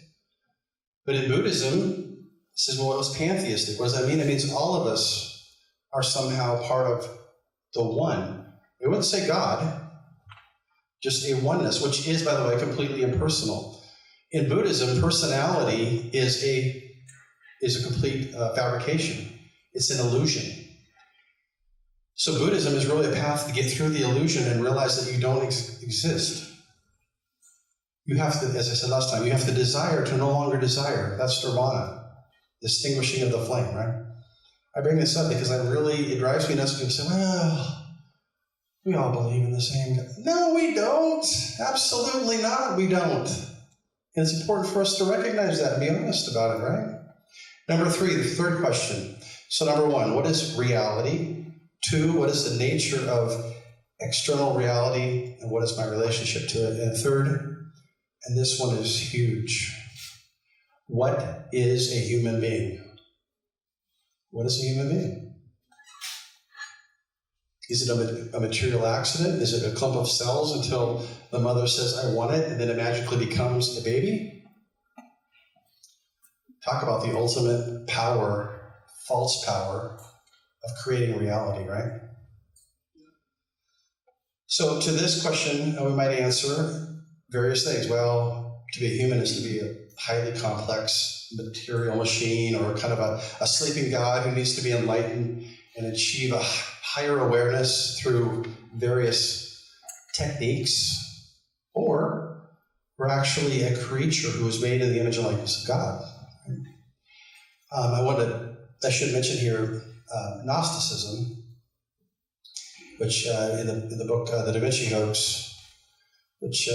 But in Buddhism, it says, well, it's pantheistic. What does that mean? It means all of us are somehow part of the one. It wouldn't say God, just a oneness, which is, by the way, completely impersonal. In Buddhism, personality is a complete fabrication. It's an illusion. So Buddhism is really a path to get through the illusion and realize that you don't exist. You have to, as I said last time, you have to desire to no longer desire. That's nirvana, extinguishing of the flame, right? I bring this up because it drives me nuts when people say, well, we all believe in the same God. No, we don't. Absolutely not, we don't. And it's important for us to recognize that and be honest about it, right? Number 3, the third question. So number 1, what is reality? 2, what is the nature of external reality? And what is my relationship to it? And third, and this one is huge, what is a human being? What is a human being? Is it a material accident? Is it a clump of cells until the mother says, I want it, and then it magically becomes a baby? Talk about the ultimate power, false power, of creating reality, right? So to this question, we might answer various things. Well, to be a human is to be a highly complex material machine, or kind of a sleeping God who needs to be enlightened and achieve a higher awareness through various techniques. Or we're actually a creature who is made in the image and likeness of God. I should mention here Gnosticism, which in the book The Da Vinci Hoax, which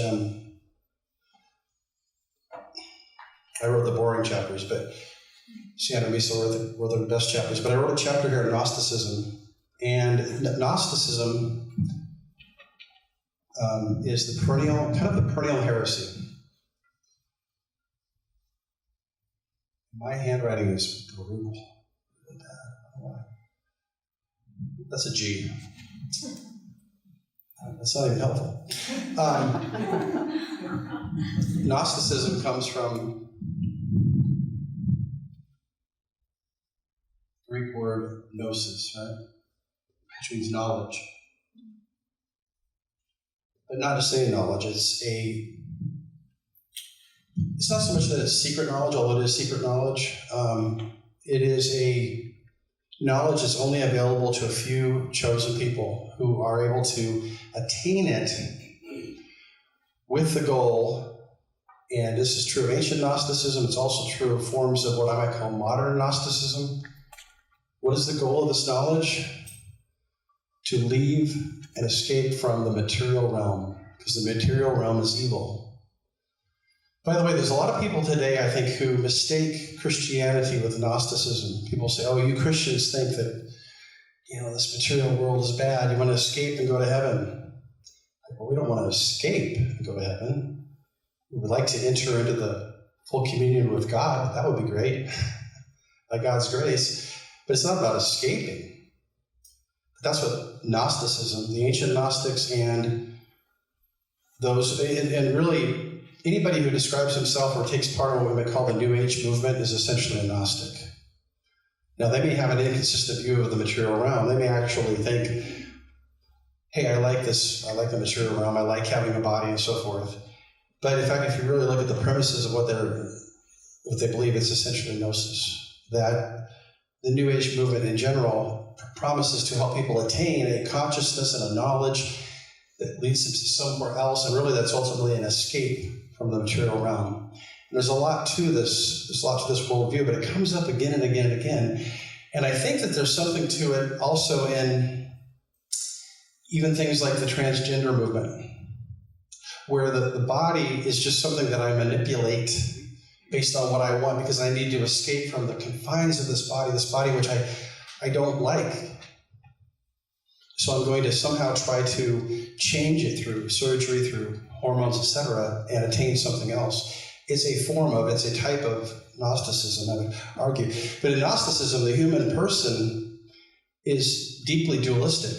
I wrote the boring chapters, but Sienna Misa wrote the best chapters. But I wrote a chapter here on Gnosticism, and Gnosticism is the perennial heresy. My handwriting is brutal. I don't know why. That's a G. That's not even helpful. Gnosticism comes from the Greek word gnosis, right? Which means knowledge. But not just any knowledge, it's not so much that it's secret knowledge, although it is secret knowledge. It is a knowledge that's only available to a few chosen people who are able to attain it with the goal, and this is true of ancient Gnosticism, it's also true of forms of what I might call modern Gnosticism. What is the goal of this knowledge? To leave and escape from the material realm, because the material realm is evil. By the way, there's a lot of people today, I think, who mistake Christianity with Gnosticism. People say, oh, you Christians think that, this material world is bad. You want to escape and go to heaven. Well, we don't want to escape and go to heaven. We would like to enter into the full communion with God. That would be great, by God's grace. But it's not about escaping. But that's what Gnosticism, the ancient Gnostics and those, and really, anybody who describes himself or takes part in what we might call the New Age movement is essentially a Gnostic. Now, they may have an inconsistent view of the material realm. They may actually think, hey, I like this, I like the material realm, I like having a body and so forth. But in fact, if you really look at the premises of what they believe, it's essentially gnosis. That the New Age movement in general promises to help people attain a consciousness and a knowledge that leads them to somewhere else, and really that's ultimately an escape from the material realm. And there's a lot to this worldview, but it comes up again and again and again. And I think that there's something to it also in even things like the transgender movement, where the body is just something that I manipulate based on what I want, because I need to escape from the confines of this body which I don't like. So I'm going to somehow try to change it through surgery, through hormones, etc., and attain something else. It's a type of Gnosticism, I would argue. But in Gnosticism, the human person is deeply dualistic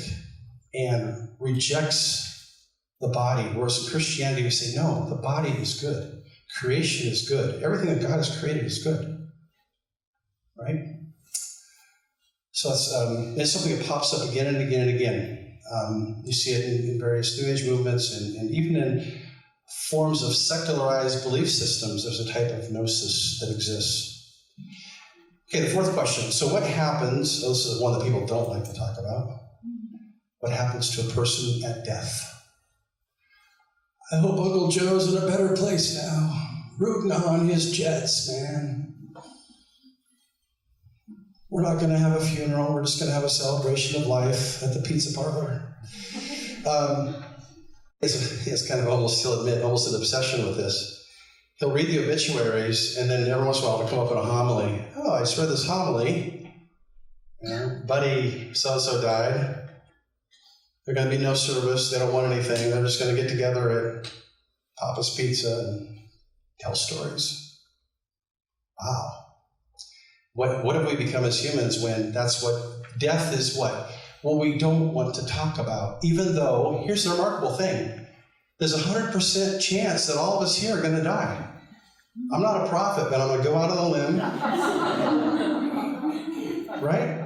and rejects the body. Whereas in Christianity, we say, no, the body is good. Creation is good. Everything that God has created is good. Right? So it's something that pops up again and again and again. You see it in various New Age movements and even in forms of secularized belief systems. There's a type of gnosis that exists. Okay, the fourth question. So what happens, this is one that people don't like to talk about, what happens to a person at death? I hope Uncle Joe's in a better place now, rooting on his Jets, man. We're not going to have a funeral. We're just going to have a celebration of life at the pizza parlor. He has kind of almost an obsession with this. He'll read the obituaries, and then every once in a while he'll come up with a homily. Oh, I just read this homily. Buddy so-and-so died. There's going to be no service. They don't want anything. They're just going to get together at Papa's Pizza and tell stories. Wow. What have we become as humans when that's what death is? What we don't want to talk about, even though here's the remarkable thing. There's 100% chance that all of us here are going to die. I'm not a prophet, but I'm going to go out on a limb. Right?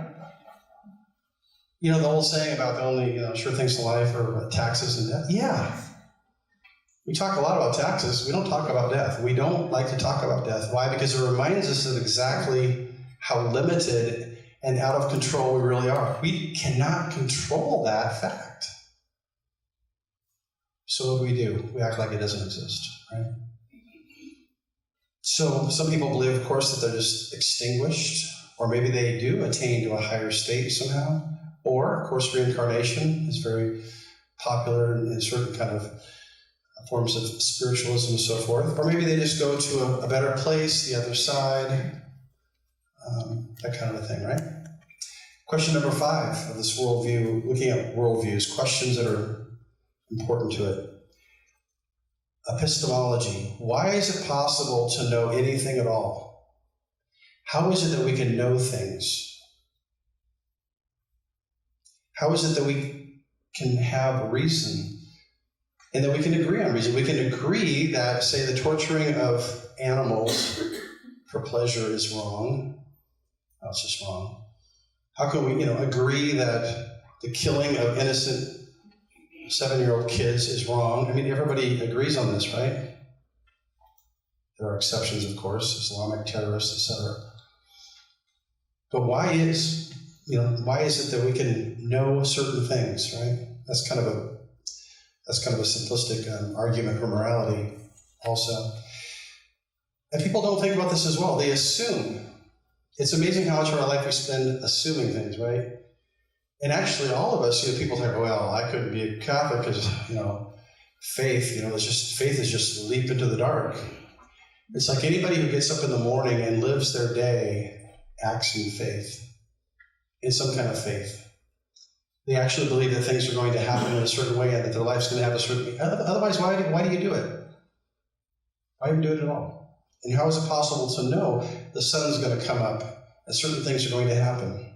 The old saying about the only sure things in life are taxes and death. Yeah. We talk a lot about taxes. We don't talk about death. We don't like to talk about death. Why? Because it reminds us of exactly how limited and out of control we really are. We cannot control that fact. So what do? We act like it doesn't exist, right? So some people believe, of course, that they're just extinguished, or maybe they do attain to a higher state somehow. Or, of course, reincarnation is very popular in certain kind of forms of spiritualism and so forth. Or maybe they just go to a better place, the other side, that kind of a thing, right? Question number 5 of this worldview, looking at worldviews, questions that are important to it. Epistemology. Why is it possible to know anything at all? How is it that we can know things? How is it that we can have reason, and that we can agree on reason. We can agree that, say, the torturing of animals for pleasure is wrong. No, it's just wrong. How can we, agree that the killing of innocent 7-year-old kids is wrong? I mean, everybody agrees on this, right? There are exceptions, of course, Islamic terrorists, etc. But why is it that we can know certain things, right? That's kind of a simplistic argument for morality also. And people don't think about this as well. They assume. It's amazing how much of our life we spend assuming things, right? And actually, all of us, people think, well, I couldn't be a Catholic because, faith, faith is just a leap into the dark. It's like anybody who gets up in the morning and lives their day acts in faith, in some kind of faith. They actually believe that things are going to happen in a certain way and that their life's going to have a certain... Otherwise, why do you do it? Why even do it at all? And how is it possible to know the sun's going to come up and certain things are going to happen?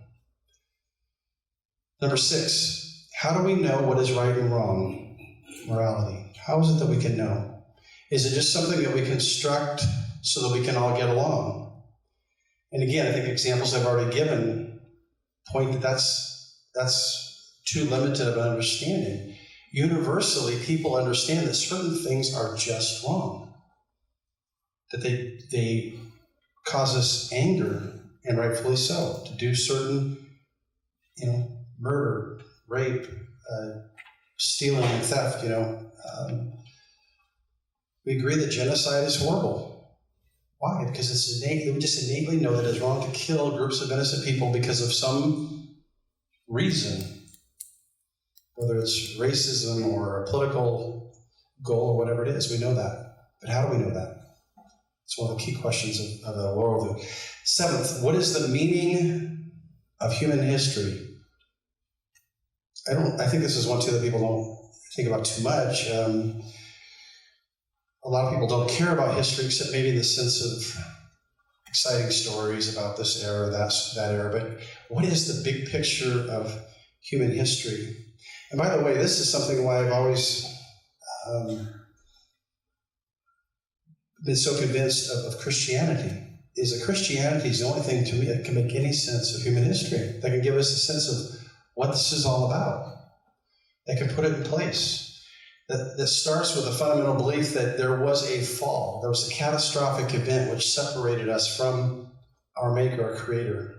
Number 6, how do we know what is right and wrong? Morality. How is it that we can know? Is it just something that we construct so that we can all get along? And again, I think examples I've already given point that that's too limited of an understanding. Universally, people understand that certain things are just wrong. That they cause us anger, and rightfully so, to do certain, murder, rape, stealing, and theft, we agree that genocide is horrible. Why? Because it's innate. We just innately know that it's wrong to kill groups of innocent people because of some reason, whether it's racism or a political goal or whatever it is. We know that. But how do we know that? It's one of the key questions of the worldview. 7th, what is the meaning of human history? I think this is one, too, that people don't think about too much. A lot of people don't care about history, except maybe in the sense of exciting stories about this era, that era. But what is the big picture of human history? And by the way, this is something why I've always been so convinced of Christianity, is that Christianity is the only thing to me that can make any sense of human history, that can give us a sense of what this is all about, that can put it in place, that starts with a fundamental belief that there was a fall, there was a catastrophic event which separated us from our Maker, our Creator,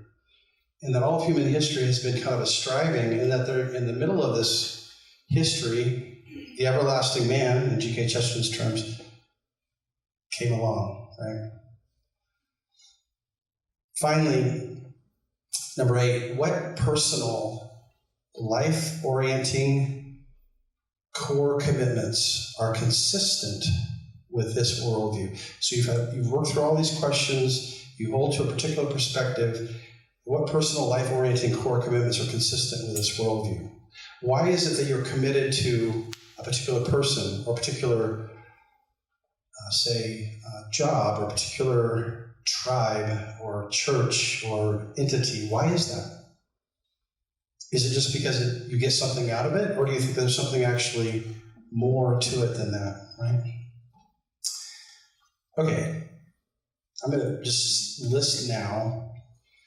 and that all of human history has been kind of a striving, and that they're in the middle of this history, the everlasting man, in G.K. Chesterton's terms, came along, right? Finally, number 8, what personal, life-orienting core commitments are consistent with this worldview? So you've worked through all these questions, you hold to a particular perspective. What personal, life-orienting core commitments are consistent with this worldview? Why is it that you're committed to a particular person or a particular job or a particular tribe or church or entity? Why is that? Is it just because you get something out of it, or do you think there's something actually more to it than that, right? Okay, I'm going to just list now,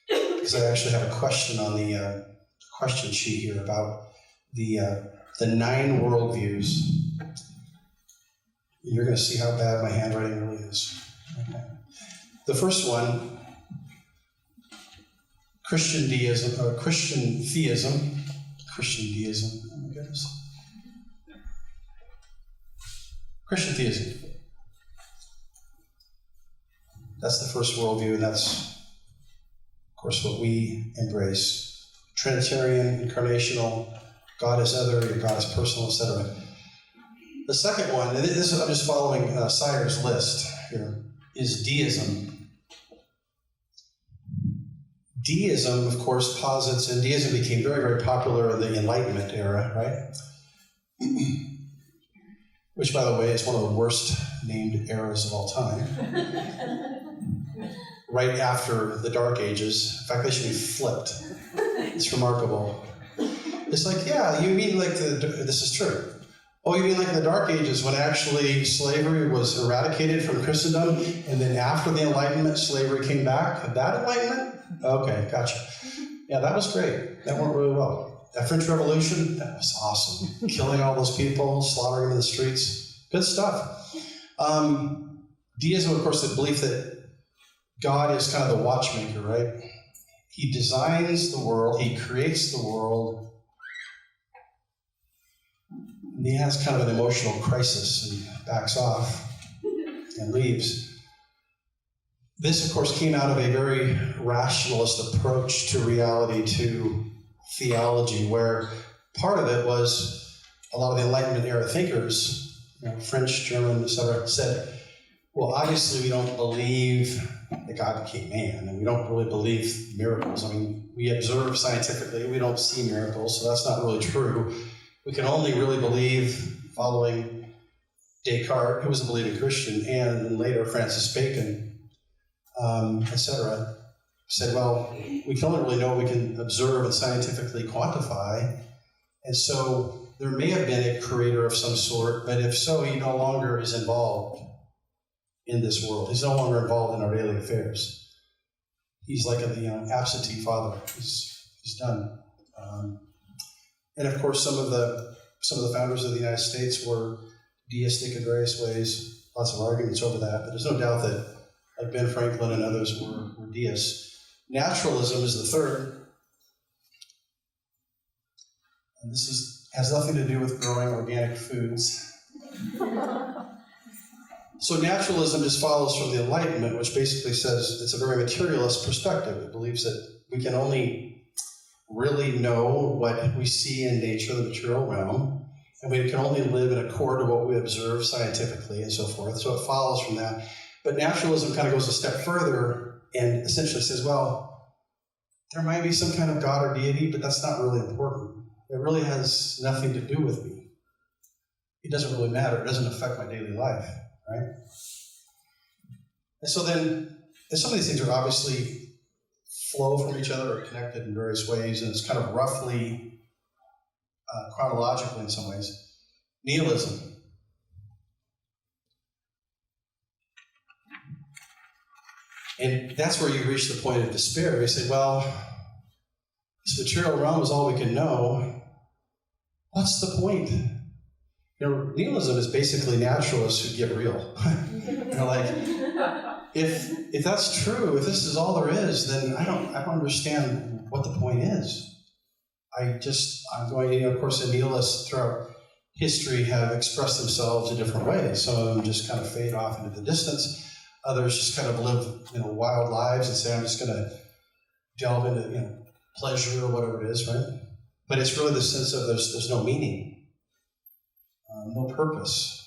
because I actually have a question on the question sheet here about the 9 worldviews. You're going to see how bad my handwriting really is. Okay. The first one, Christian theism, oh my goodness. Christian theism. That's the first worldview, and that's, of course, what we embrace. Trinitarian, incarnational, God is other, God is personal, etc. The second one, and this is, I'm just following Sire's list here, is deism. Deism, of course, posits, and deism became very, very popular in the Enlightenment era, right? Which, by the way, is one of the worst named eras of all time. Right after the Dark Ages. In fact, they should be flipped. It's remarkable. It's like, yeah, you mean like this is true. Oh, you mean like in the Dark Ages when actually slavery was eradicated from Christendom, and then after the Enlightenment, slavery came back? That Enlightenment? Okay, gotcha. Yeah, that was great. That went really well. That French Revolution, that was awesome. Killing all those people, slaughtering them in the streets. Good stuff. Deism, of course, the belief that God is kind of the watchmaker, right? He designs the world, he creates the world, and he has kind of an emotional crisis and backs off and leaves. This, of course, came out of a very rationalist approach to reality, to theology, where part of it was a lot of the Enlightenment era thinkers, French, German, etc., said, well, obviously we don't believe that God became man, and we don't really believe miracles. I mean, we observe scientifically, we don't see miracles, so that's not really true. We can only really believe, following Descartes, who was a believing Christian, and then later Francis Bacon, etc., said, well, we can only really know what we can observe and scientifically quantify, and so there may have been a creator of some sort, but if so, he no longer is involved in this world. He's no longer involved in our daily affairs. He's like an absentee father. He's done. And of course, some of the founders of the United States were deistic in various ways. Lots of arguments over that, but there's no doubt that, like Ben Franklin and others, were deists. Naturalism is the third, and this has nothing to do with growing organic foods. So naturalism just follows from the Enlightenment, which basically says it's a very materialist perspective. It believes that we can only really know what we see in nature, the material realm, and we can only live in accord to what we observe scientifically and so forth. So it follows from that. But naturalism kind of goes a step further and essentially says, well, there might be some kind of God or deity, but that's not really important. It really has nothing to do with me. It doesn't really matter. It doesn't affect my daily life, right? And so then, and some of these things are obviously flow from each other or connected in various ways, and it's kind of roughly chronologically in some ways. Nihilism. And that's where you reach the point of despair. You say, well, this material realm is all we can know. What's the point? Nihilism is basically naturalists who get real. Like, if that's true, if this is all there is, then I don't understand what the point is. I'm going, of course, the nihilists throughout history have expressed themselves in different ways. Some of them just kind of fade off into the distance. Others just kind of live, wild lives and say, I'm just going to delve into, pleasure or whatever it is, right? But it's really the sense of there's no meaning, no purpose.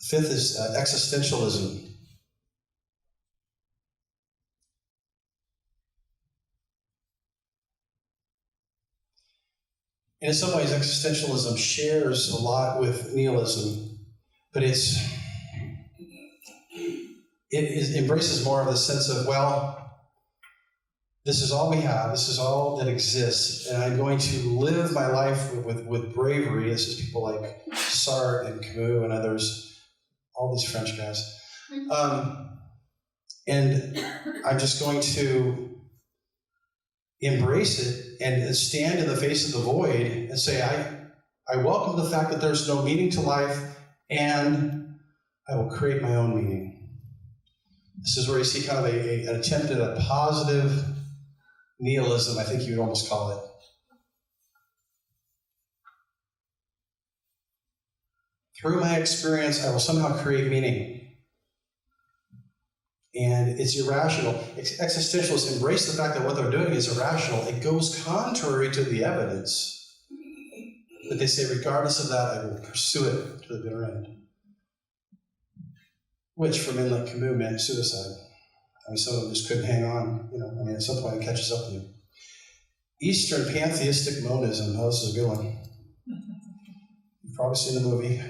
Fifth is existentialism. And in some ways, existentialism shares a lot with nihilism, but it embraces more of the sense of, well, this is all we have, this is all that exists, and I'm going to live my life with bravery. This is people like Sartre and Camus and others, all these French guys. And I'm just going to embrace it and stand in the face of the void and say, I welcome the fact that there's no meaning to life, and I will create my own meaning. This is where you see kind of an attempt at a positive nihilism, I think you would almost call it. Through my experience, I will somehow create meaning. And it's irrational. Existentialists embrace the fact that what they're doing is irrational. It goes contrary to the evidence. But they say, regardless of that, I will pursue it to the bitter end. Which, for men like Camus, meant suicide. I mean, some of them just couldn't hang on. At some point it catches up to you. Eastern pantheistic monism. Oh, this is a good one. You've probably seen the movie.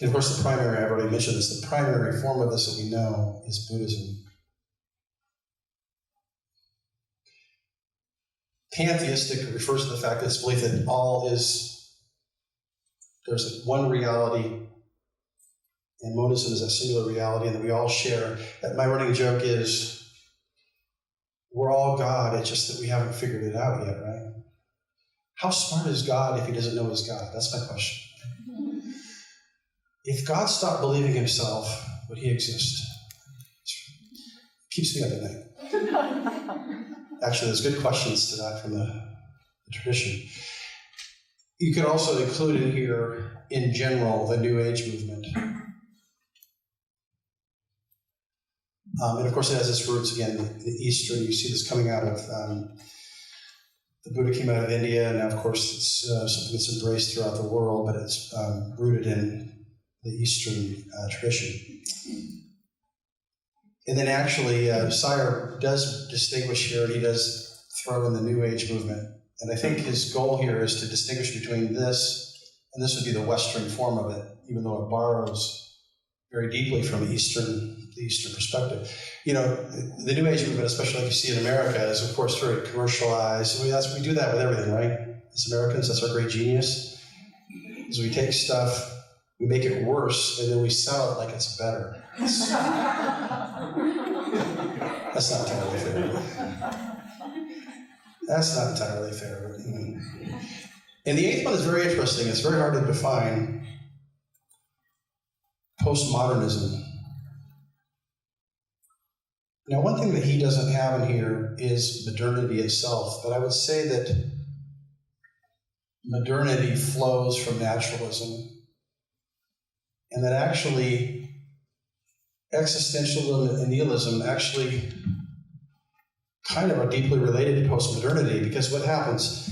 And of course, the primary, I've already mentioned this, the primary form of this that we know is Buddhism. Pantheistic refers to the fact that it's belief that there's one reality, and monism is a singular reality, and that we all share. That my running joke is, we're all God, it's just that we haven't figured it out yet, right? How smart is God if he doesn't know he's God? That's my question. If God stopped believing himself, would he exist? It keeps me up at night. Actually, there's good questions to that from the tradition. You could also include in here, in general, the New Age movement. And of course, it has its roots, again, the Eastern. You see this coming out of, the Buddha came out of India, and now, of course, it's something that's embraced throughout the world, but it's rooted in the Eastern tradition. And then actually, Sire does distinguish here, and he does throw in the New Age movement. And I think his goal here is to distinguish between this, and this would be the Western form of it, even though it borrows very deeply from the Eastern perspective. You know, the New Age movement, especially like you see in America, is of course very commercialized. We do that with everything, right? As Americans, that's our great genius. Is we take stuff, we make it worse, and then we sell it like it's better. That's not entirely fair. That's not entirely fair. And the eighth one is very interesting. It's very hard to define. Postmodernism. Now, one thing that he doesn't have in here is modernity itself, but I would say that modernity flows from naturalism, and that actually existentialism and nihilism actually kind of are deeply related to postmodernity, because what happens,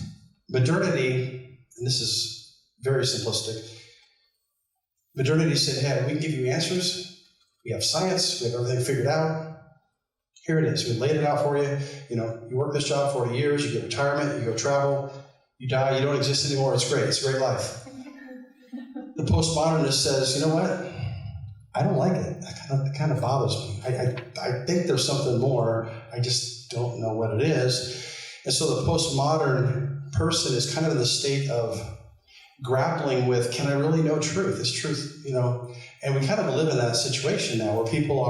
modernity, and this is very simplistic, modernity said, hey, we can give you answers, we have science, we have everything figured out, here it is, we laid it out for you, you work this job 40 years, you get retirement, you go travel, you die, you don't exist anymore, it's great, it's a great life. The postmodernist says, you know what? I don't like it. It kind of bothers me. I think there's something more. I just don't know what it is. And so the postmodern person is kind of in the state of grappling with, can I really know truth? Is truth, and we kind of live in that situation now where people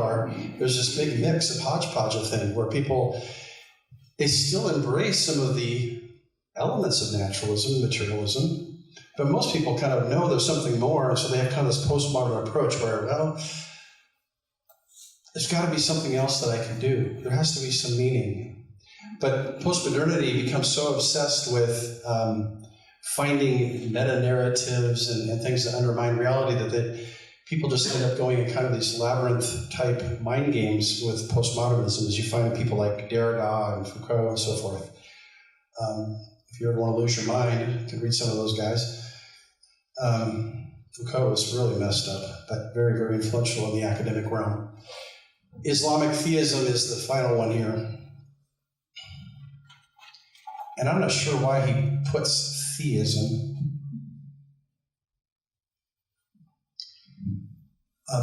there's this big mix, a hodgepodge of things where people, they still embrace some of the elements of naturalism, materialism, but most people kind of know there's something more, and so they have kind of this postmodern approach where, well, there's got to be something else that I can do. There has to be some meaning. But postmodernity becomes so obsessed with finding meta-narratives and things that undermine reality that people just end up going in kind of these labyrinth-type mind games with postmodernism, as you find people like Derrida and Foucault and so forth. If you ever want to lose your mind, you can read some of those guys. Foucault was really messed up, but very, very influential in the academic realm. Islamic theism is the final one here. And I'm not sure why he puts theism.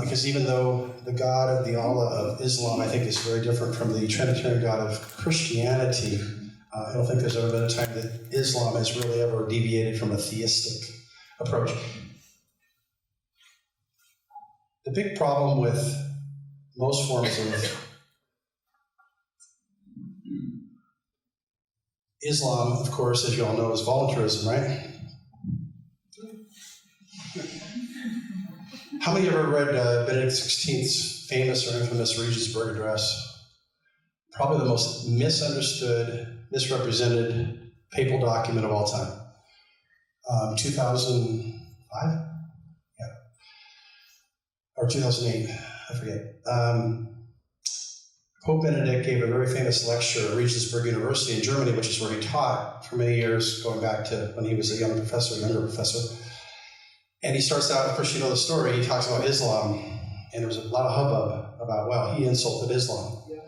Because even though the God of the Allah of Islam, I think, is very different from the Trinitarian God of Christianity, I don't think there's ever been a time that Islam has really ever deviated from a theistic approach. The big problem with most forms of Islam, of course, as you all know, is voluntarism, right? How many of you ever read Benedict XVI's famous or infamous Regensburg Address? Probably the most misunderstood, misrepresented papal document of all time. 2005? Yeah. Or 2008, I forget. Pope Benedict gave a very famous lecture at Regensburg University in Germany, which is where he taught for many years, going back to when he was a younger professor. And he starts out, of course, you know the story, he talks about Islam, and there was a lot of hubbub about, well, he insulted Islam. Yeah.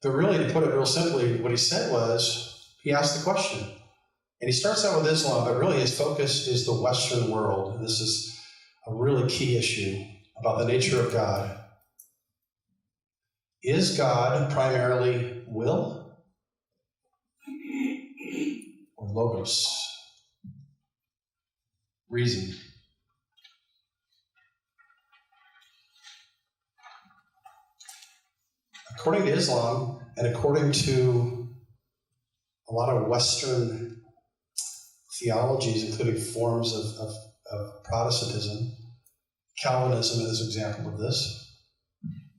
But really, to put it real simply, what he said was, he asked the question. And he starts out with Islam, but really his focus is the Western world. And this is a really key issue about the nature of God. Is God primarily will or logos? Reason. According to Islam, and according to a lot of Western theologies, including forms of Protestantism, Calvinism is an example of this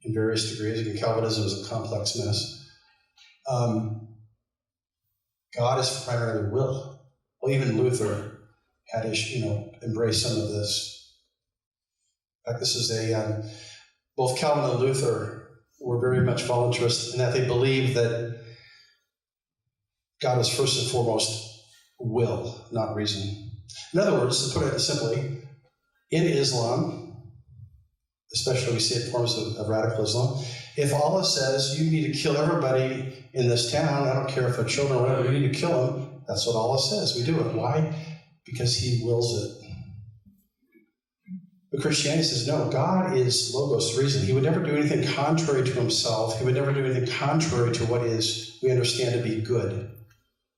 in various degrees. Again, Calvinism is a complex mess. God is primarily will. Well, even Luther had embraced some of this. In fact, this is both Calvin and Luther were very much voluntarist in that they believed that God was first and foremost will, not reason. In other words, to put it simply, in Islam, especially we see it in forms of radical Islam, if Allah says you need to kill everybody in this town, I don't care if they're children or whatever, you need to kill them, that's what Allah says. We do it. Why? Because He wills it. But Christianity says, no, God is logos, reason. He would never do anything contrary to Himself. He would never do anything contrary to what we understand to be good.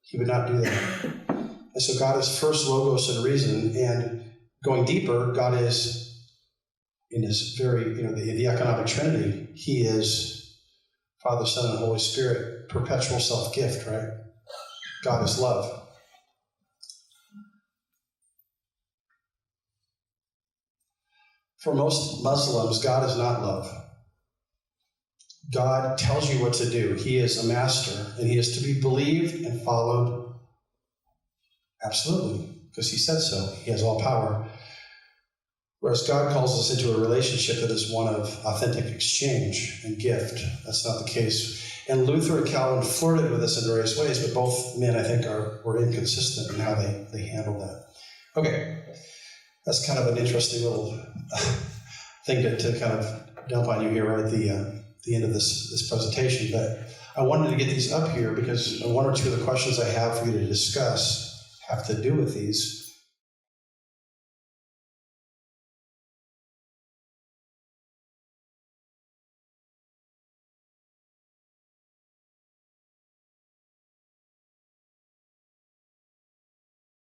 He would not do that. And so God is first logos and reason, and going deeper, God is in His very, the economic Trinity. He is Father, Son, and Holy Spirit, perpetual self-gift, right? God is love. For most Muslims, God is not love. God tells you what to do. He is a master, and He is to be believed and followed absolutely, because He said so. He has all power. Whereas God calls us into a relationship that is one of authentic exchange and gift. That's not the case. And Luther and Calvin flirted with this in various ways, but both men, I think, were inconsistent in how they handled that. Okay. That's kind of an interesting little thing to kind of dump on you here right at the end of this presentation. But I wanted to get these up here because one or two of the questions I have for you to discuss have to do with these.